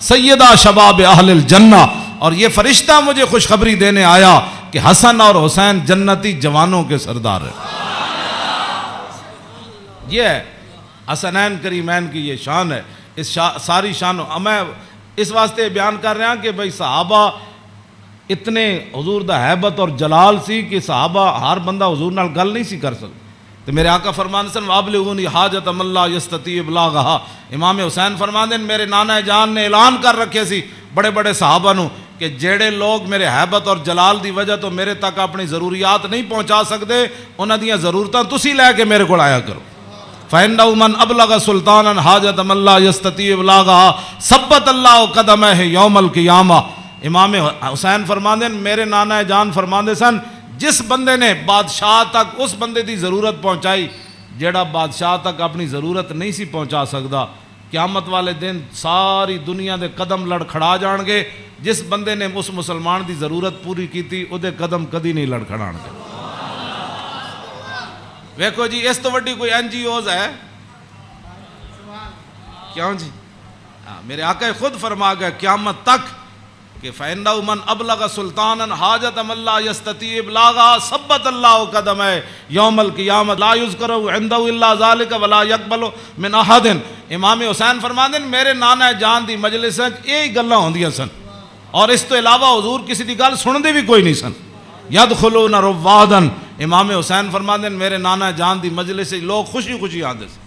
سیدہ شباب اہل الجنہ، اور یہ فرشتہ مجھے خوشخبری دینے آیا کہ حسن اور حسین جنتی جوانوں کے سردار ہے۔ یہ ہے حسنین کریمین کی یہ شان ہے، اس ساری شان میں اس واسطے بیان کر رہا ہوں کہ بھئی صحابہ اتنے حضور دا حیبت اور جلال سی کہ صحابہ ہر بندہ حضور نال گل نہیں سی کر سکتا۔ تو میرے آقا فرماندے سن وَابْلِغُونِی حَاجَةَ مَن لَا يَسْتَطِيعُ إِبْلَاغَهَا، امام حسین فرماندے میرے نانا جان نے اعلان کر رکھے سی بڑے بڑے صحابہ نو کہ جڑے لوگ میرے حیبت اور جلال دی وجہ تو میرے تک اپنی ضروریات نہیں پہنچا سکتے، انہاں دیاں ضرورتاں تسی لے کے میرے کو آیا کرو۔ فَإِنَّهُ مَنْ أَبْلَغَ سُلْطَانًا حَاجَةَ مَن لَا يَسْتَطِيعُ إِبْلَاغَهَا ثَبَّتَ اللَّهُ قَدَمَيْهِ يَوْمَ الْقِيَامَةِ۔ امام حسین فرماندے میرے نانا جان فرماندے سن جس بندے نے بادشاہ تک اس بندے دی ضرورت پہنچائی جیڑا بادشاہ تک اپنی ضرورت نہیں سی پہنچا سکدا، قیامت والے دن ساری دنیا دے قدم لڑکھڑا جان گے، جس بندے نے اس مسلمان دی ضرورت پوری کیتی او دے قدم کدی نہیں لڑکھڑان گے۔ ویکھو جی اس تو وڈی کوئی این جی اوز ہے کیوں جی؟ میرے آقا خود فرما گئے قیامت تک کہ فَإِنَّهُ مَنْ أَبْلَغَ سُلْطَانًا حَاجَةَ مَن لَا يَسْتَطِيعُ إِبْلَاغَهَا ثَبَّتَ اللَّهُ قَدَمَيْهِ يَوْمَ الْقِيَامَةِ لَا يُذْكَرُ عِندَهُ إِلَّا ذَلِكَ وَلَا يَقْبَلُ مِنْ أَحَدٍ۔ امام حسین فرماندے میرے نانا جان دی مجلس وچ یہی گلاں ہوندیاں سن، اور اس تو علاوہ حضور کسی دی گل سندے بھی کوئی نہیں سن۔ يَدْخُلُونَ رُوَّادًا، امام حسین فرماندے میرے نانا جان دی مجلس سے لوگ خوشی خوشی آندے سن،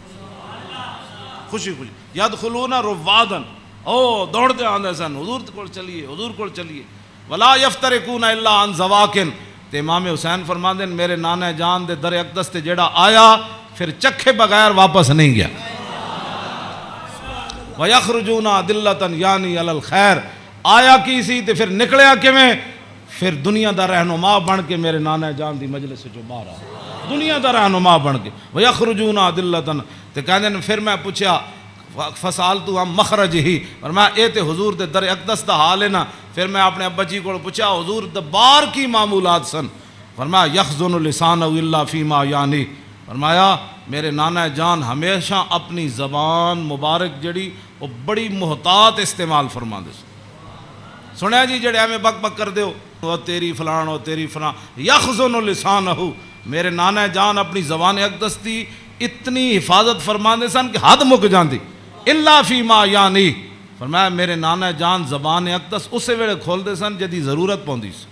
خوشی خوشی يَدْخُلُونَ رُوَّادًا، او دوڑتے آندے سن حضور کو چلیے، حضور کو چلیے۔ وَلَا يَفْتَرِقُونَ إِلَّا عَنْ زَوَاكٍ، تے امام حسین فرماندے میرے نانا جان دے در اقدس تے جیڑا آیا پھر چکھے بغیر واپس نہیں گیا۔ وَيَخْرُجُونَ أَدِلَّةً یعنی علی الخیر، آیا کی سی تے پھر نکلیا کیویں؟ پھر دنیا دا رہنما بن کے میرے نانا جان دی مجلس جو باہر آیا، دنیا دا رہنما بن کے۔ وَيَخْرُجُونَ أَدِلَّةً، تے کہندے پھر میں پوچھا فسالتو ہم مخرج ہی، فرمایا اے تے حضور دے در اقدس دا حال ہے نا۔ پھر میں اپنے ابا جی کو پوچھا حضور دا بار کی معمولات سن؟ فرمایا یخزن لسانہ الا فیما یعنی، فرمایا میرے نانا جان ہمیشہ اپنی زبان مبارک جڑی وہ بڑی محتاط استعمال فرما دے سنیا جی، جڑے ہمیں بک بک کر دیو وہ تیری فلان وہ تیری فلان، یخزن لسانہ، میرے نانا جان اپنی زبان اقدس دی اتنی حفاظت فرما دے سن کہ حد مک جاندی، الا فیما یعنی، فرمایا میرے نانا جان زبان اقدس اسے ویلے کھول دے سن جدی ضرورت پوندی سی۔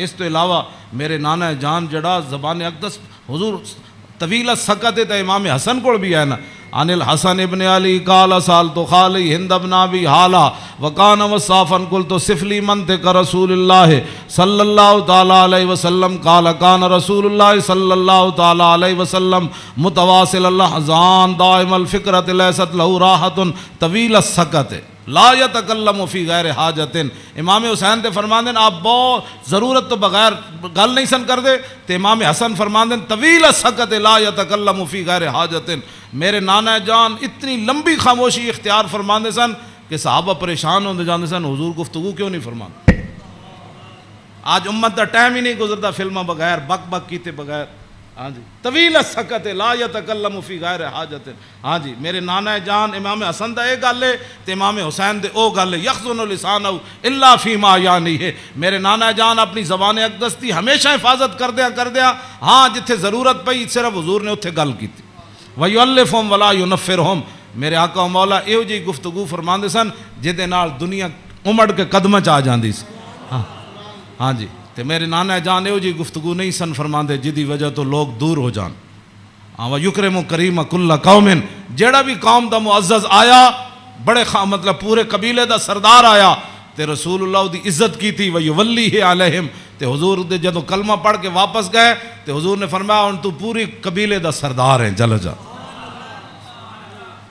اس تو علاوہ میرے نانا جان جڑا زبان اقدس حضور طویل سکت ہے، امام حسن کو بھی ہے نا، عن الحسن ابن علی قال سالت خالی ہند ابن ابی حالا وکان وصافا قلت صف لی منطق رسول اللہ صلی اللہ تعالی علیہ وسلم قال کان رسول اللہ صلی اللہ تعالی علیہ وسلم متواصل الاحزان دائم الفکرۃ لیست لہ راحت طویل السکت لا یتکلم فی غیر حاجت۔ امام حسین تے فرماندے آپ بہت ضرورت تو بغیر گل نہیں سن کر دے، تے امام حسن فرماندے طویل السکت لا یتکلم فی غیر حاجت، میرے نانا جان اتنی لمبی خاموشی اختیار فرماندے سن کہ صحابہ پریشان ہوندے جاندے سن حضور گفتگو کیوں نہیں فرماندے۔ آج امت دا ٹائم ہی نہیں گزرتا فلمہ بغیر بک بک کیتے بغیر، ہاں جی طویل السکت لا یتکلم فی غیر حاجت، ہاں جی میرے نانا جان امام حسن دا اے گل ہے تے امام حسین دے او گل ہے، یخزن لسانہ الا فیما یعنی ہے، میرے نانا جان اپنی زبان اقدس دی ہمیشہ حفاظت کردیا، ہاں جتھے ضرورت پئی صرف حضور نے اتھے گل کیتی، وَيُؤَلِّفُهُمْ وَلَا يُنَفِّرُهُمْ، میرے آقا و مولا ایو جی گفتگو فرماندے سن جہدے نال دنیا امڑ کے قدمہ چ آ جاندی سی، ہاں جی تے میرے نانا جان ایو جی گفتگو نہیں سن فرماندے جدی وجہ تو لوگ دور ہو جان۔ وَيُكْرِمُ كَرِيمَ كُلَّ قَوْمٍ، جیڑا بھی قوم دا معزز آیا بڑے مطلب پورے قبیلے دا سردار آیا تے رسول اللہ دی عزت کی تھی، وَيُوَلِّهِ عَلَيْهِمْ، تے حضور دے جدو کلمہ پڑھ کے واپس گئے تے حضور نے فرمایا ان تو پوری قبیلے دا سردار ہیں، چل جا۔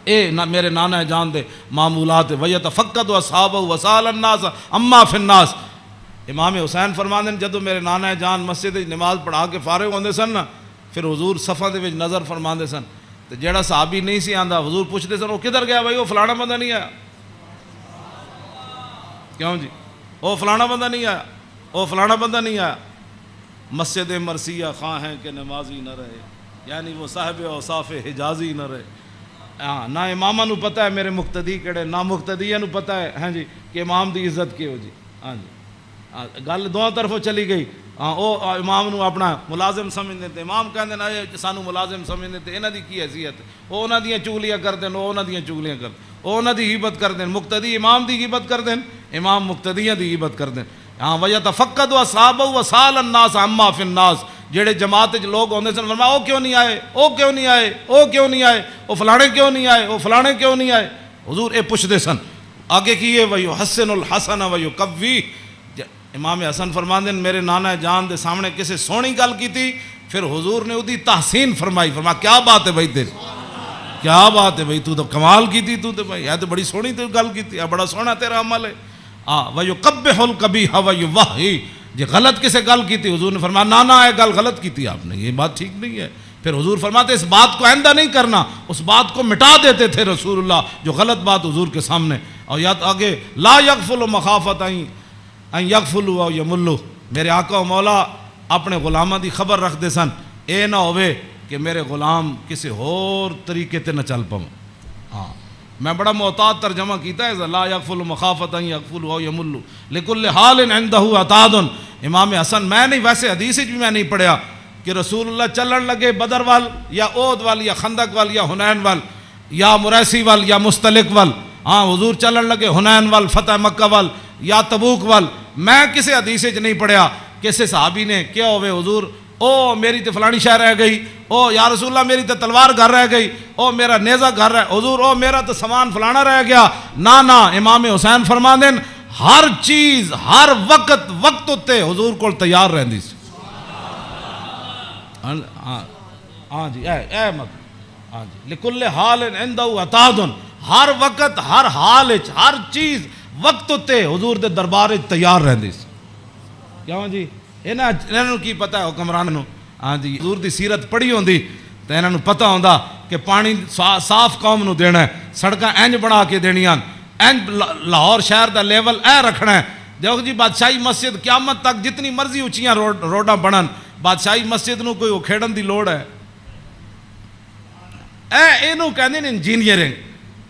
اے میرے نانا جان دے معمولات، وَيَتَفَقَّدُ أَصْحَابَهُ وَسَأَلَ النَّاسَ عَمَّا فِي النَّاسِ، امام حسین فرماندے جدو میرے نانا جان مسجد نماز پڑھا کے فارغ ہوندے سن نا، پھر حضور صفاں دے وچ نظر فرماندے سن تے جیڑا صحابی نہیں سی آندا حضور پوچھتے سن وہ کدھر گیا بھائی، وہ فلانا بندہ نہیں آیا، کیوں جی وہ فلانا بندہ نہیں آیا، وہ فلانا بندہ نہیں آیا۔ مسجد مرثیہ خواہ ہیں کہ نمازی نہ رہے، یعنی وہ صاحب اوصاف حجازی نہ رہے، ہاں نہ امامہ نو پتہ ہے میرے مقتدی کیڑے، نہ مقتدیہ نو پتہ ہے ہاں جی کہ امام دی عزت کیو جی، ہاں جی گل دونوں طرفوں چلی گئی، ہاں او امام نو اپنا ملازم سمجھتے تے امام کہندے نا سانو ملازم سمجھتے تے انہاں دی کی حیثیت، وہ انہاں دیاں چگلیاں کردے، وہ انہاں دیاں چگلیاں کردے، وہ انہاں دی غیبت کردے، مقتدی امام دی غیبت کردے، امام مقتدیاں دی غیبت کردے، ہاں وَيَتَفَقَّدُ أَصْحَابَهُ وَسَأَلَ النَّاسَ عَمَّا فِي النَّاسِ، جڑے جماعت وچ لوگ ہوندے سن فرمایا او کیوں نہیں آئے، او کیوں نہیں آئے، او کیوں نہیں آئے، او فلانے کیوں نہیں آئے، او فلانے کیوں نہیں آئے، حضور اے پوچھدے سن۔ آگے کیے وَيُحَسِّنُ الْحَسَنَ وَيُقَوِّيهِ، امام حسن فرماندے میرے نانا جان دے سامنے کسی سونی گل کی تھی، پھر حضور نے اودی تحسین فرمائی، فرمایا کیا بات ہے بھائی تیری، کیا بات ہے بھائی تو کمال کی تھی، تو بھائی یہ تو بڑی سونی تو گل کی تھی، بڑا سونا تیرا عمل ہے۔ وَيُقَبِّحُ الْقَبِيحَ وَيُوَحِّي، یہ غلط کسے گل کی تھی، حضور نے فرمایا نانا یہ گل غلط کی تھی آپ نے، یہ بات ٹھیک نہیں ہے۔ پھر حضور فرماتے اس بات کو آئندہ نہیں کرنا، اس بات کو مٹا دیتے تھے رسول اللہ جو غلط بات حضور کے سامنے۔ اور یاد آگے لا یغفل مخافت ان یغفلوا او یملوا، میرے آقا و مولا اپنے غلاماں دی خبر رکھ دے سن، اے نہ ہوئے کہ میرے غلام کسی اور طریقے تے نہ چل پاؤں۔ ہاں میں بڑا محتاط ترجمہ کیتا ہے لا یغفل مخافت ان یغفلوا او یملوا لکل حال عنده عتاد۔ امام حسن میں نہیں، ویسے حدیث بھی میں نہیں پڑھیا کہ رسول اللہ چلن لگے بدر وال یا احد وال یا خندق وال یا حنین وال یا مریسی وال یا مستلق وال، ہاں حضور چلن لگے حنین وال فتح مکہ وال یا تبوک وال، میں کسی حدیث نہیں پڑھیا کسی صحابی نے کیا ہوئے حضور او میری تے فلانی شہر رہ گئی، او یا رسول اللہ میری تے تلوار گھر رہ گئی، او میرا نیزہ گھر رہ، حضور او میرا تو سامان فلانا رہ گیا، نا امام حسین فرما دین ہر چیز ہر وقت وقت تے حضور کو تیار رہندی سی۔ ہاں جی اے مت ہاں جی لکل حال عنده عتاد، ہر وقت ہر حال ہر چیز وقت تے حضور دے دربار تیار رہندی سی۔ کیوں جی انہاں نوں کی پتہ ہے حکمران نوں، ہاں جی حضور دی سیرت پڑھی ہوندی تے انہاں نوں پتہ ہوندا کہ کہ پانی صاف قوم نو دینا ہے, سڑکاں انج بنا کے دینیاں, انج لاہور شہر دا لیول اے رکھنا ہے. دیکھو جی بادشاہی مسجد قیامت تک جتنی مرضی اچھیاں روڈاں بنن, بادشاہی مسجد نو کوئی کھیڑن دی لوڑ ہے؟ اینو کہندے نے انجینئرنگ,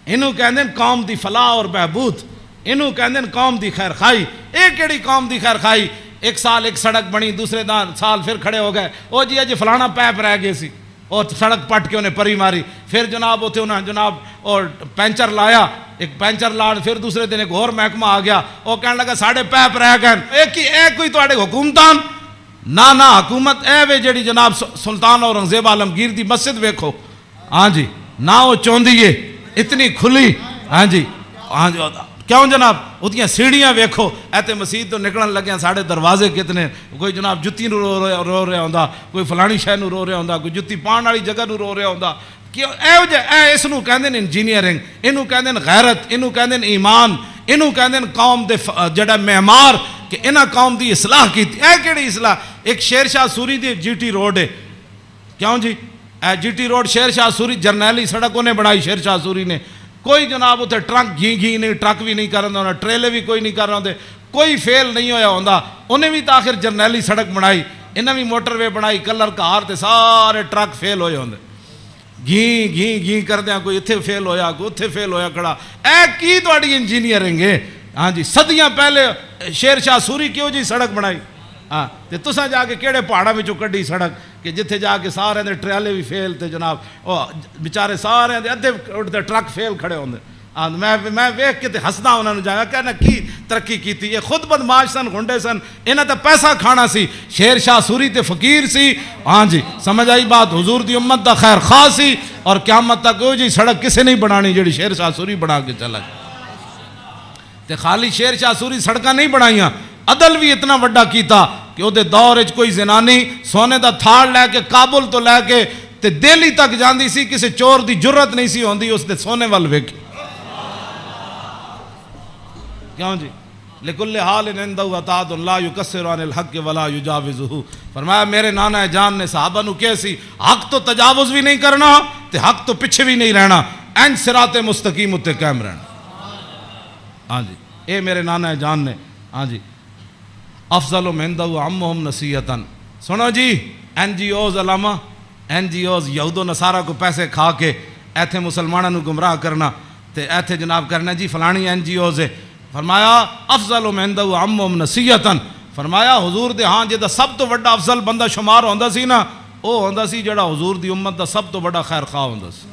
اینو کہندے نے قوم دی فلاح اور بہبود, اینو کہندے نے قوم دی خیر خائی. اے کیڑی قوم دی خیر خائی؟ ایک سال ایک سڑک بنی, دوسرے سال پھر کھڑے ہو گئے, او جی اج فلانا پیپ رہ گئے سی, اور سڑک پٹ کے انہیں پری ماری. پھر جناب اتنے انہیں جناب اور پینچر لایا, ایک پینچر لاڑ, پھر دوسرے دن ایک اور محکمہ آ گیا, وہ کہنے لگا ساڑھے پیپ رہ گئے. اے کوئی تواڈے حکومتان نہ حکومت اے وے جڑی جناب سلطان اورنگزیب عالمگیر دی مسجد ویکھو, ہاں جی نہ وہ چوندی ہے اتنی کھلی, ہاں جی کیوں جناب اتنی سیڑھیاں ویکھو, ایتے مسجد تو نکلن لگے ساڑھے دروازے کتنے, کوئی جناب جتی نو رو رہا ہوندا, کوئی فلانی شے نو رو رہا ہوندا, کوئی جتی پان والی جگہ نو رو رہا ہوندا. کیوں اے اس نو کہندے نے انجینئرنگ, اینو کہندے نے غیرت, اینو کہندے نے ایمان, اینو کہندے نے قوم دے جڑا معمار کہ انہاں قوم دی اصلاح کیتی. اے کیڑی اصلاح؟ ایک شیر شاہ سوری دی جی ٹی روڈ ہے, کیوں جی اے جی ٹی روڈ شیر شاہ سوری جرنیلی سڑک انہیں بنائی شیر شاہ سوری نے. کوئی جناب اتنے ٹرک گھی نہیں, ٹرک بھی نہیں کر رہا ہوں, ٹریلے بھی کوئی نہیں کر رہا ہوں, کوئی فیل نہیں ہویا ہوندا. انہیں بھی تاخیر جرنیلی سڑک بنائی, انہیں بھی موٹر وے بنائی, کلر کار تے سارے ٹرک فیل ہوئے ہوندے, گھی کر دیا, کوئی اتھے فیل ہویا, کوئی اتھے فیل ہویا کھڑا. اے کی تواڈی انجینئرنگ ہے؟ ہاں جی صدیاں پہلے شیر شاہ سوری کیوں جی سڑک بنائی, ہاں تے تساں جا کے کیڑے پہاڑاں وچوں کڈی سڑک کہ جتھے جا کے سارے دے ٹریلے بھی فیل تے جناب او بیچارے سارے دے ادھے اٹھتے ٹرک فیل کھڑے ہوندے. میں ویکھ کے تے ہسدا انہاں نوں جا کہنا کی ترقی کیتی, یہ خود بدماش سن, گھنڈے سن, انہاں تے پیسہ کھانا سی. شیر شاہ سوری تے فقیر سی, ہاں جی سمجھ آئی بات, حضور دی امت دا خیر خواہ سی, اور قیامت تک او جی سڑک کسے نہیں بنانی جڑی شیر شاہ سوری بنا کے چلا گیا. تے خالی شیر شاہ سوری سڑکاں نہیں بنائیاں, عدل بھی اتنا وڈا کیتا کہ وہ دور وچ کوئی زنانی سونے دا تھاڑ لے کے کابل تو لے کے تے دہلی تک جاندی سی, کسی چور دی جرت نہیں سی ہوندی اس دے سونے وال ویکھ. کیوں جی لکل حال عندہ عطاۃ لا یکسر عن الحق ولا یجاوزہ. فرمایا میرے نانا جان نے صحابہ نو کہے سی حق تو تجاوز بھی نہیں کرنا تے حق تو پیچھے بھی نہیں رہنا, این صراط مستقیم تے قائم رہنا. ہاں جی اے میرے نانا جان نے, ہاں جی افضل من عندہ عمہم نصیحتاً. سنو جی این جی اوز علامہ, این جی اوز یہود و نصارہ کو پیسے کھا کے ایتھے مسلمانوں کو گمراہ کرنا تے ایتھے جناب کرنا جی فلانی این جی اوز ہے. فرمایا افضل من عندہ عمہم نصیحتاً. فرمایا حضور دے ہاں جدا سب تو بڑا افضل بندہ شمار ہوندا سی نا, او ہوندا سی جڑا حضور دی امت دا سب تو بڑا خیر خواہ ہوندا سی.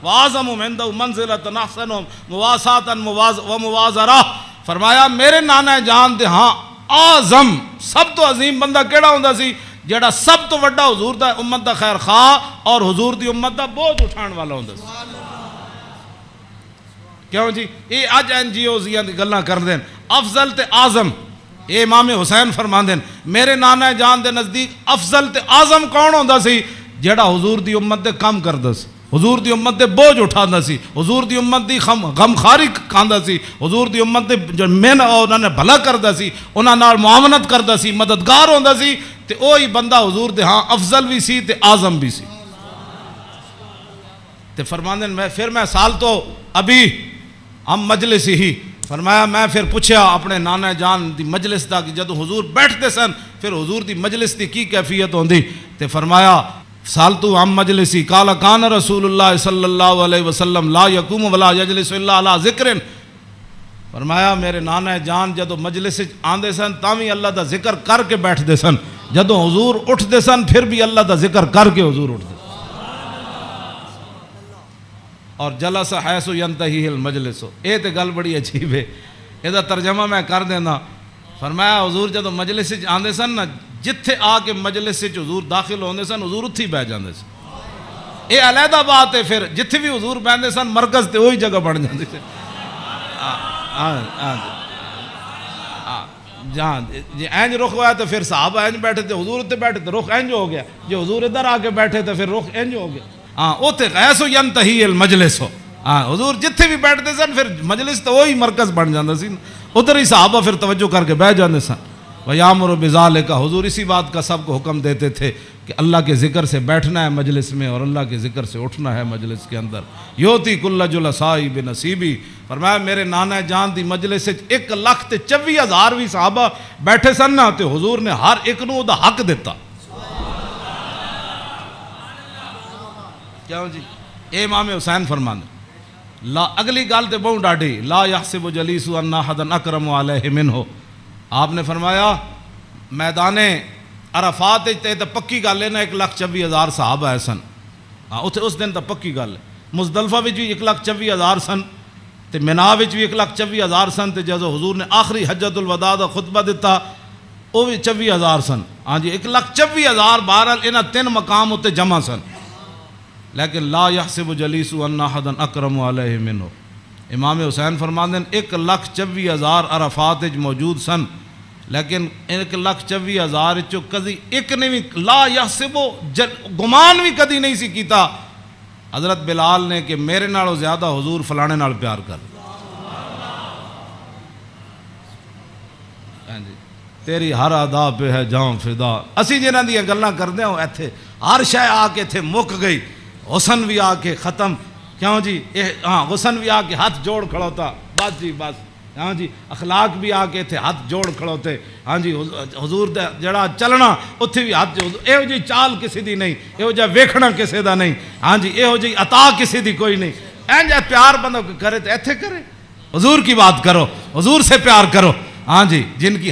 وَعَظَمُ عِنْدَهُ مَنْزِلَةً أَحْسَنُهُمْ مُوَاسَاةً وَمُوَازَرَةً. فرمایا میرے نانا جان دے ہاں اعظم سب تو عظیم بندہ کیڑا ہوندا سی جڑا سب تو بڑا حضور دا امت دا خیر خواہ اور حضور دی امت دا بوجھ اٹھان والا ہوندا سی. کیوں جی یہ اج این جی اوز دی گلاں کردے افضل تے اعظم. اے امام حسین فرماندے میرے نانا جان دے نزدیک افضل تے اعظم کون ہوندا سی جڑا حضور دی امت دے کم کردا سی, حضور دی امت دے بوجھ اٹھاندا سی, حضور دی امت دی غمخاری کھاندا سی, حضور دی امت دے جو من انہاں نے بھلا کردا سی, انہاں نال معاونت کردا سی, مددگار ہوندا سی. تے اوہی بندہ حضور دے ہاں افضل بھی سی تے اعظم بھی سی. تے فرماندے میں سال تو ابھی ہم مجلس ہی. فرمایا میں پھر پوچھیا اپنے نانا جان دی مجلس دا کہ جدو حضور بیٹھتے سن پھر حضور دی مجلس دی کی کیفیت ہوندی. تے فرمایا سالتو عن مجلسی قال کان رسول اللہ صلی اللہ علیہ وسلم لا یقوم ولا یجلس الا علی ذکر. فرمایا میرے نانا جان جدو مجلس آندے سن تاوی اللہ دا ذکر کر کے بیٹھتے سن, جدو حضور اٹھتے سن پھر بھی اللہ دا ذکر کر کے حضور اٹھتے. اور جلس حیث ینتہی المجلس. اے تے گل بڑی عجیب ہے, اے دا ترجمہ میں کر دینا. فرمایا حضور جدو مجلس آندے سن نا جتھے آ کے مجلس حضور داخل ہوندے سن حضور اتھی بہ جاندے سن. اے علیحدہ بات ہے, پھر جتھے بھی حضور بیندے سن مرکز تے وہی جگہ بن جاندی سی. جہاں جی اینج رخ ہوا تو پھر صحابہ اینج بیٹھے تھے, حضور اتنے بیٹھے تھے رخ اینج ہو گیا, جو حضور ادھر آ کے بیٹھے تھے پھر رخ اینج ہو گیا. ہاں اوتے غیث ینتہی المجلس ہو. ہاں حضور جتھے بھی بیٹھتے سن پھر مجلس تو وہی مرکز بن جاندہ سی, ادھر ہی صحابہ پھر توجہ کر کے بیٹھ جاندے سن. وَيَأْمُرُ بِذَلِكَ. حضور اسی بات کا سب کو حکم دیتے تھے کہ اللہ کے ذکر سے بیٹھنا ہے مجلس میں اور اللہ کے ذکر سے اٹھنا ہے مجلس کے اندر. یوتی کل جلسائی بنصیبی. فرمایا میرے نانا جان دی مجلس 1,24,000 بھی صحابہ بیٹھے سن نا تے حضور نے ہر ایک نو دا حق دیتا. کیوں جی؟ اے امام حسین فرمانے لا اگلی گال تے بہت ڈاڑھی لا یحسب جلیس ان احد اکرم علیہ منہ. آپ نے فرمایا میدان عرفات تے تے پکی گل ہے نا 1,24,000 صحابہ ہے سن. ہاں اتنے اس دن تو پکی گل ہے. مزدلفہ بھی 1,24,000 سن تے مینا بھی 1,24,000 سن تے جدو حضور نے آخری حجت الوداع دا خطبہ دیتا وہ بھی 24,000 سن. ہاں جی 1,24,000 بہرحال انہاں 3 مقام اتنے جمع سن. لیکن لا یحسب جلیس ان احد اکرم علیہ منہ. امام حسین فرماندے ہیں 1,24,000 عرفات موجود سن لیکن 1,24,000 چو کدی ایک نے بھی لا یحسب گمان بھی کدی نہیں سی کیتا حضرت بلال نے کہ میرے نالوں زیادہ حضور فلانے نال پیار کر. تیری ہر ادا پہ ہے جاں فدا. اسی جنہاں دیاں گلاں کردے ہوں ایتھے ہر شے آ کے ایتھے مک گئی. حسن بھی آ کے ختم. کیوں جی؟ ہاں حسن بھی آ کے ہاتھ جوڑ کھڑوتا بس جی بس. ہاں جی اخلاق بھی آ کے تھے ہاتھ جوڑ کھڑوتے. ہاں جی حضور دا جڑا چلنا اتھے بھی ہاتھ جوڑ. یہو جی چال کسی دی نہیں, یہو جا ویکھنا کسی دا نہیں. ہاں جی یہو جی عطا کسی دی کوئی نہیں. اینج پیار بندہ کرے تو ایتھے کرے. حضور کی بات کرو, حضور سے پیار کرو. ہاں جی جن کی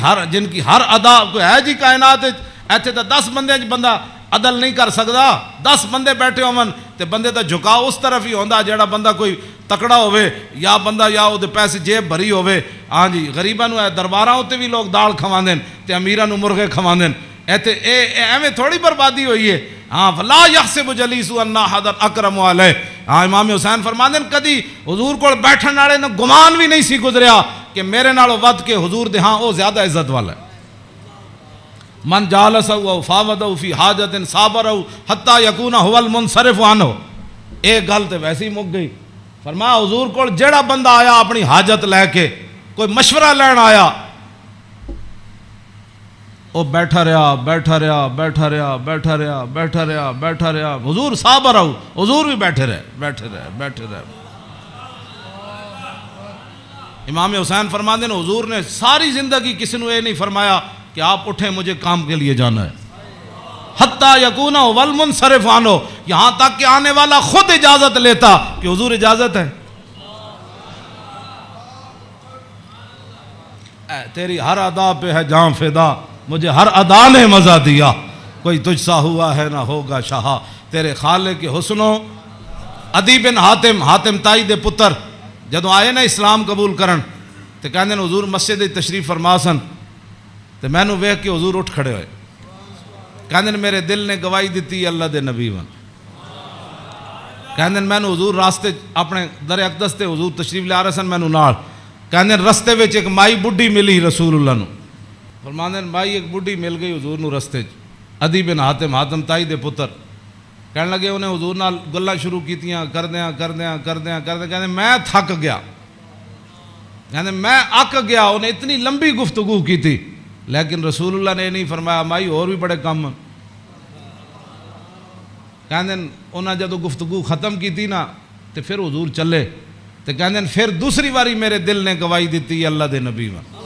ہر ادا کوئی ہے جی کائنات ایتھے تو 10 بندے بندہ عدل نہیں کر سکتا. 10 بندے بیٹھے ہون تے بندے دا جھکاؤ اس طرف ہی ہوندا جڑا بندہ کوئی تکڑا ہوئے یا بندہ یا وہ پیسے جیب بھری ہوئے. ہاں جی غریباں نو درباراں تے بھی لوگ دال کھواندے تے امیراں نو مرغے کھواندے. ایتھے ایویں تھوڑی بربادی ہوئی ہے. ہاں فلا یحسب جلیس ان احد اکرم علیہ. ہاں امام حسین فرماندے کدی حضور کول بیٹھن والے نو گمان بھی نہیں سی گزریا کہ میرے نالوں ود کے حضور دے ہاں وہ زیادہ عزت والا ہے. من جالسہ او فاودہ فی حاجت صابرہ حتی یکون هو المنصرف عنہ. ایک گل تے ویسے ہی مک گئی. فرمایا حضور کول جیڑا بندہ آیا اپنی حاجت لے کے کوئی مشورہ لین آیا وہ بیٹھا رہا بیٹھا رہا بیٹھا رہا بیٹھا رہا بیٹھا رہا بیٹھا رہا. حضور صابرہ حضور بھی بیٹھے رہے بیٹھے رہے بیٹھے رہے. امام حسین فرماتے ہیں حضور نے ساری زندگی کسی نے یہ نہیں فرمایا کہ آپ اٹھیں مجھے کام کے لیے جانا ہے. حتیٰ یکون والمنصرف عنہ. یہاں تک کہ آنے والا خود اجازت لیتا کہ حضور اجازت ہے. تیری ہر ادا پہ ہے جاں فدا. مجھے ہر ادا نے مزہ دیا. کوئی تجھ سا ہوا ہے نہ ہوگا شاہ. تیرے خالق کے حسنوں. عدی بن حاتم تائی دے پتر جدوں آئے نا اسلام قبول کرن تے کہندے نے حضور مسجد تشریف فرما سن تے میں نو ویکھ کے حضور اٹھ کھڑے ہوئے. کہندے نے میرے دل نے گواہی دیتی اللہ دے نبی ون. کہندے میں نو حضور راستے اپنے در اقدس تے حضور تشریف لے آ رہے سن میں نو نال. کہندے رستے وچ ایک مائی بڈھی ملی رسول اللہ نو. فرماندے مائی ایک بڈھی مل گئی حضور نو رستے چ. عدی بن حاتم تائی دے پتر کہنے لگے انہیں حضور نال گلاں شروع کیتیاں کردیاں کہندے میں تھک گیا. کہندے میں اک گیا. انہیں اتنی لمبی گفتگو کی تھی لیکن رسول اللہ نے نہیں فرمایا مائی اور بھی بڑے کام. کہندے انہاں جدو گفتگو ختم کی تھی نا تو پھر حضور چلے تو کہندے پھر دوسری باری میرے دل نے گواہی دیتی اللہ دے نبی ون.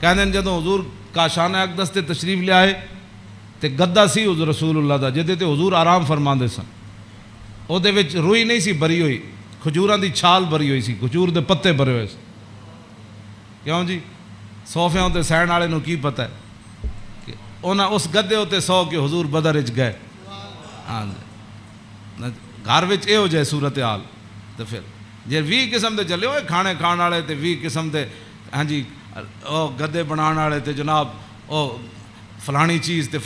کہندے جدو حضور کاشانہ اقدس تے تشریف لے آئے تے گدا سی حضور رسول اللہ دا جدے تے حضور آرام فرماندے سن. او دے وچ روئی نہیں سی بری ہوئی, کھجوراں دی چھال بری ہوئی سی, کھجور دے پتے بھرے ہوئے سی. کیوں جی صوفیاں تے سہن والے نو کی پتہ ہے کہ انہاں اس گدے ہوتے سو کے حضور بدر وچ گئے. ہاں گھر وچ اے ہو جائے صورتحال تو پھر جے 20 قسم دے چلے ہوئے کھانے کھان والے تے 20 قسم دے ہاں جی او گدے بنان والے تے جناب او فلانی چیز تے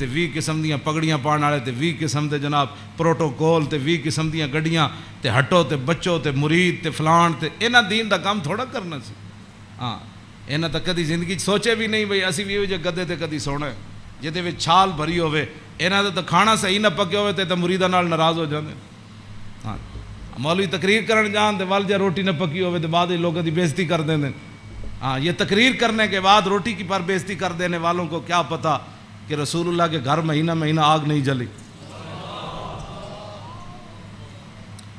20 قسم دیاں پگڑیاں پان والے تے 20 قسم دے جناب پروٹوکول تے 20 قسم دیاں گڈیاں تے ہٹو تے بچو تے مرید تے فلان تے انہاں دین دا کام تھوڑا کرنا سی. ہاں انہاں تا کدی زندگی سوچے بھی نہیں بھئی اسی بھی او جے گدے تے کدی سونا ہے جہدے وچ چھال بھری ہوے. انہاں دا تے کھانا صحیح نہ پکے ہوے تے مریداں نال ناراض ہو جاندے. ہاں مولوی تقریر کرن جان تے ول جے روٹی نہ پکی ہوے تے بعد لوکاں دی بےزتی کر دیندے. ہاں یہ تقریر کرنے کے بعد روٹی کی پر بےزتی کر دینے والوں کو کیا پتا کہ رسول اللہ کے گھر مہینہ مہینہ آگ نہیں جلی.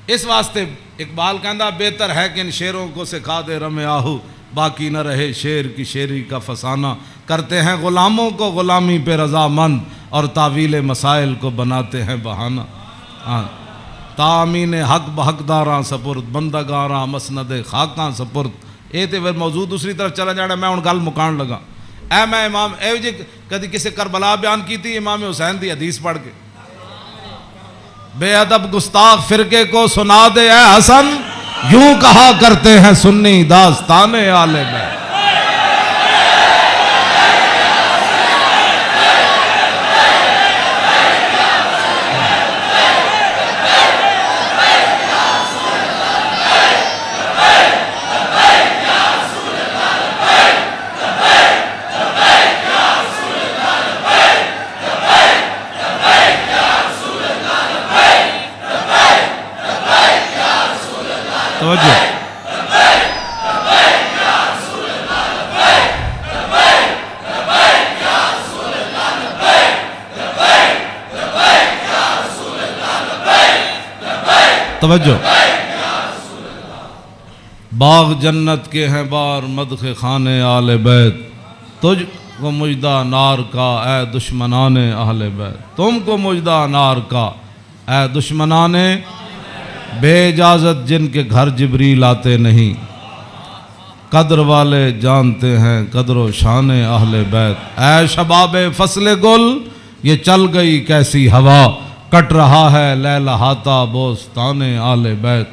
اس واسطے اقبال کہندا بہتر ہے کہ ان شیروں کو سکھا دے رم آہو باقی نہ رہے شیر کی شیری کا فسانہ. کرتے ہیں غلاموں کو غلامی پہ رضامند اور تعویل مسائل کو بناتے ہیں بہانہ. تامین حق بحقداراں سپرد بندگاراں مسند خاکاں سپرد. یہ تو موضوع دوسری طرف چلا جانا. میں ہوں گل مکان لگا. میں امام جی کدی کسی کربلا بیان کی تھی امام حسین دی حدیث پڑھ کے بے ادب گستاخ فرقے کو سنا دے اے حسن یوں کہا کرتے ہیں سنی داستان آل بیت. توجہ باغ جنت کے ہیں بار مدح خانے آل بیت. تجھ کو مجدہ نار کا اے دشمنان اہل بیت. تم کو مجدہ نار کا اے دشمنان بے اجازت جن کے گھر جبریل آتے نہیں. قدر والے جانتے ہیں قدر و شان اہل بیت. اے شباب فصل گل یہ چل گئی کیسی ہوا کٹ رہا ہے لہلہاتا بوستان آل بیت.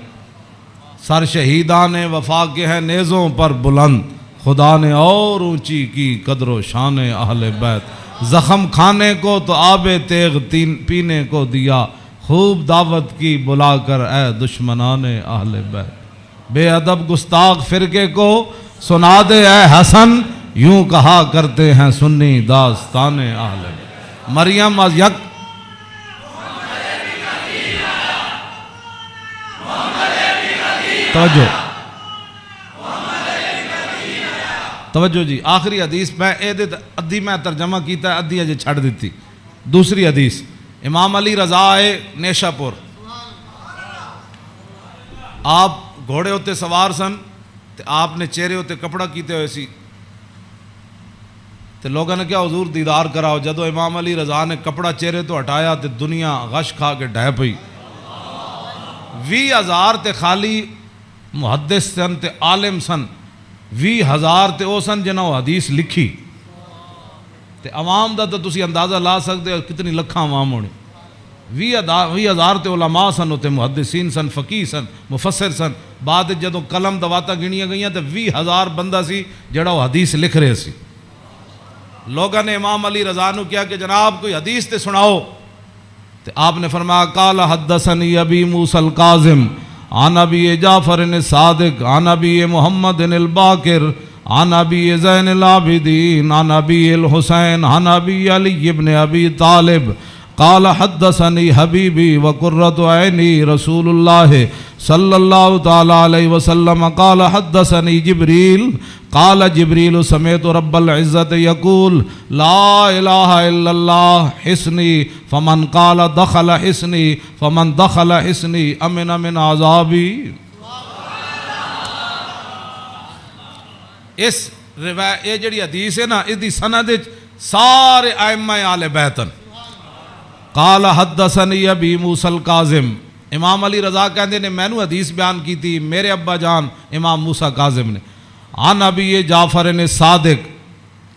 سر شہیدان وفا کے ہیں نیزوں پر بلند خدا نے اور اونچی کی قدر و شان اہل بیت. زخم کھانے کو تو آب تیغ پینے کو دیا خوب دعوت کی بلا کر اے دشمنان اہل بیت. بے ادب گستاخ فرقے کو سنا دے اے حسن یوں کہا کرتے ہیں سنی داستان اہل بیت. مریم از یک توجہ جی آخری حدیث میں ادھی میں ترجمہ کیتا ہے ادھی اجے چھڑ دیتی. دوسری حدیث امام علی رضا آئے نیشا پور. آپ گھوڑے ہوتے سوار سن تے آپ نے چہرے ہوتے کپڑا کیتے ہوئے سی تے لوگوں نے کیا حضور دیدار کراؤ. جدو امام علی رضا نے کپڑا چہرے تو ہٹایا تے دنیا غش کھا کے ڈھہ پئی. 20,000 تے خالی محدث سن تے عالم سن. 20,000 تے او سن جنہوں حدیث لکھی تے عوام دا تو تسی اندازہ لا سکتے ہو کتنی لکھاں عوام ہونے. 20,000 تے علماء سن ہوتے محدثین سن فقیہ سن مفسر سن. بعد جدوں قلم دواتا گنیاں گئیاں تے 20,000 بندہ سی جڑا وہ حدیث لکھ رہے سی. لوگوں نے امام علی رضا نو کیا کہ جناب کوئی حدیث تے سناؤ. تے آپ نے فرمایا قال حدثنی ابی موسیٰ الکاظم عن ابی جعفر الصادق عن ابی محمد الباقر عن ابی زین العابدین عن ابی الحسین عن ابی علی ابن ابی طالب قال حدثنی حبیبی وقرۃ عینی رسول اللہ صلی اللہ تعالی علیہ وسلم قال حدثنی جبریل قال جبریل سمعت رب العزت یقول لا الہ الا اللہ حسنی فمن قال دخل حسنی فمن دخل حسنی امن من عذابی. اس روایت یہ جڑی حدیث ہے نا اس دی سند سارے ائمہ اہل بیت. قال حدثنی ابی موسیٰ الکاظم امام علی رضا کہندے نے میں نو حدیث بیان کی تھی میرے ابا جان امام موسیٰ کاظم نے. عن ابی جعفر صادق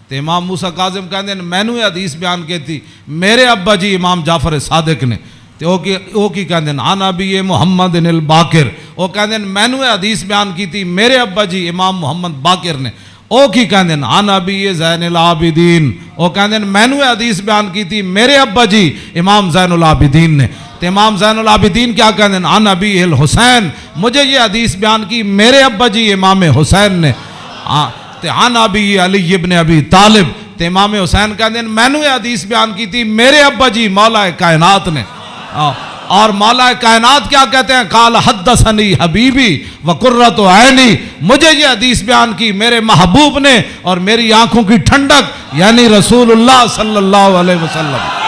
تے امام موسیٰ کاظم کہندے نے میں نو حدیث بیان کی تھی میرے ابا جی امام جعفر صادق نے. تے او کی کہندے نے عن ابی محمد الباقر او کہندے نے میں نو حدیث بیان کی تھی میرے ابا جی امام محمد باقر نے. او کی کہندے نے عن ابی زین العابدین او کہندے نے میں نو حدیث بیان کی تھی میرے ابا جی امام زین العابدین نے. تے امام زین العابدین کیا کہندے ہیں عن ابی الحسین مجھے یہ حدیث بیان کی میرے ابا جی امام حسین نے. تے عن ابی علی ابن ابی طالب تے امام حسین کہندے ہیں میں نے یہ حدیث بیان کی تھی میرے ابا جی مولا کائنات نے. اور مولا کائنات کیا کہتے ہیں؟ قال حدثنی حبیبی وقرۃ عینی، مجھے یہ حدیث بیان کی میرے محبوب نے اور میری آنکھوں کی ٹھنڈک یعنی رسول اللہ صلی اللہ علیہ وسلم۔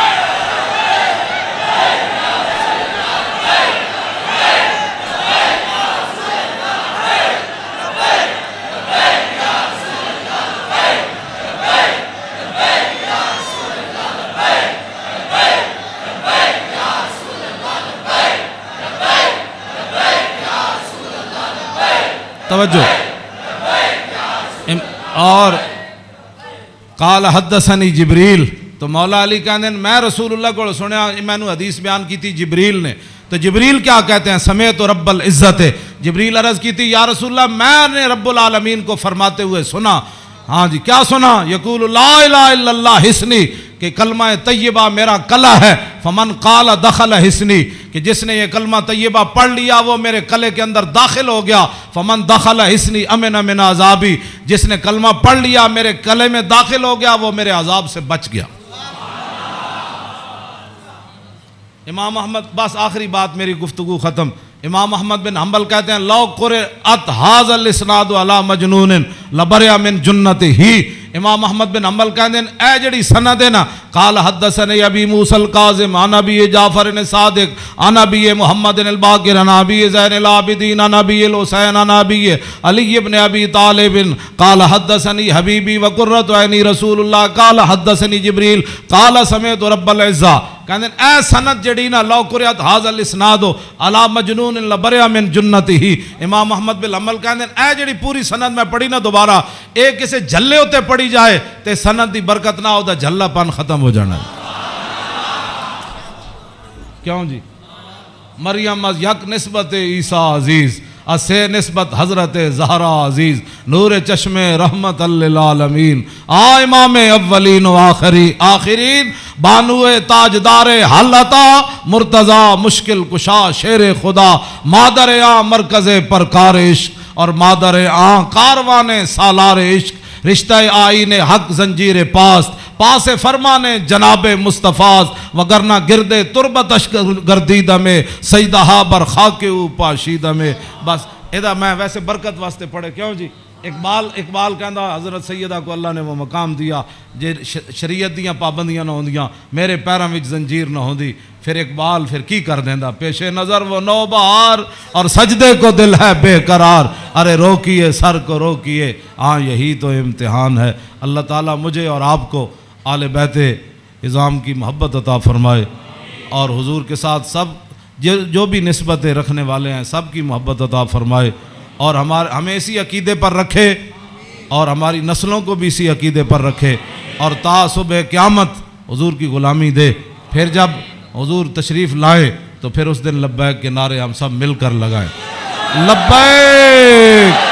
توجہ، اور قال حدثنی جبریل، تو مولا علی کہتے ہیں میں رسول اللہ کو سنیا، میں نے حدیث بیان کی تھی جبریل نے، تو جبریل کیا کہتے ہیں؟ سمیت رب العزت، جبریل عرض کی تھی یا رسول اللہ میں نے رب العالمین کو فرماتے ہوئے سنا۔ ہاں جی، کیا سنا؟ یقول لا الہ الا اللہ حسنی، کہ کلمہ طیبہ میرا کلا ہے، فمن قال دخل حسنی، کہ جس نے یہ کلمہ طیبہ پڑھ لیا وہ میرے کلے کے اندر داخل ہو گیا، فمن دخل حسنی امن من عذابی، جس نے کلمہ پڑھ لیا میرے کلے میں داخل ہو گیا وہ میرے عذاب سے بچ گیا۔ امام احمد، بس آخری بات میری گفتگو ختم، امام احمد بن حنبل کہتے ہیں لو قرأت ھذا الاسناد علی مجنون لبرئ من جنتہ، امام احمد بن حنبل کہتے ہیں اے جڑی سند ہے نا، قال حدثنی ابی موسیٰ الکاظم عن ابی جعفر صادق عن ابی محمد الباقر عن ابی زین العابدین عن ابی الحسین عن ابی علی بن ابی طالب قال حدثنی حبیبی وقرۃ عینی رسول اللہ قال حدثنی جبریل قال سمعت رب العزہ، کہتے ہیں اے سند جڑی نا لو قرأت ھذا الاسناد علی مجنون لبرئ من جنتہ، امام احمد بن حنبل کہتے ہیں اے جڑی پوری سند میں پڑھی نا دوبارہ ایک کسے جھلے ہوتے پڑھی جائے تے سند دی برکت نہ ہو دا جھلا پن ختم ہو جانا ہے۔ کیوں جی؟ مریم از یک نسبت عیسیٰ عزیز، اسے نسبت حضرت زہرا عزیز، نور چشم رحمت للعالمین، امام اولین و آخرین، بانو تاجدار حالتا مرتضی مشکل کشا شیر خدا، مادر آن مرکز پرکار عشق اور مادر آن کاروان سالار عشق، رشتہ آئین حق زنجیر پاس فرمان جناب مصطفیٰ، وگرنہ گردے تربتش گردیدہ میں سجدہ بر خاک او پاشیدہ میں۔ بس ادا میں ویسے برکت واسطے پڑھے، کیوں جی؟ اقبال کہندا حضرت سیدہ کو اللہ نے وہ مقام دیا جے شریعت دیاں پابندیاں نہ ہوندیاں میرے پیراں وچ زنجیر نہ ہوندی، پھر اقبال پھر کی کر دیندا، پیش نظر وہ نو بہار اور سجدے کو دل ہے بے قرار، ارے روکیے سر کو روکیے، ہاں یہی تو امتحان ہے۔ اللہ تعالیٰ مجھے اور آپ کو آل بیت اعظام کی محبت عطا فرمائے، اور حضور کے ساتھ سب جو بھی نسبتیں رکھنے والے ہیں سب کی محبت عطا فرمائے، اور ہمیں اسی عقیدے پر رکھے اور ہماری نسلوں کو بھی اسی عقیدے پر رکھے، اور تا صبح قیامت حضور کی غلامی دے۔ پھر جب حضور تشریف لائے تو پھر اس دن لبیک کے نعرے ہم سب مل کر لگائیں، لبیک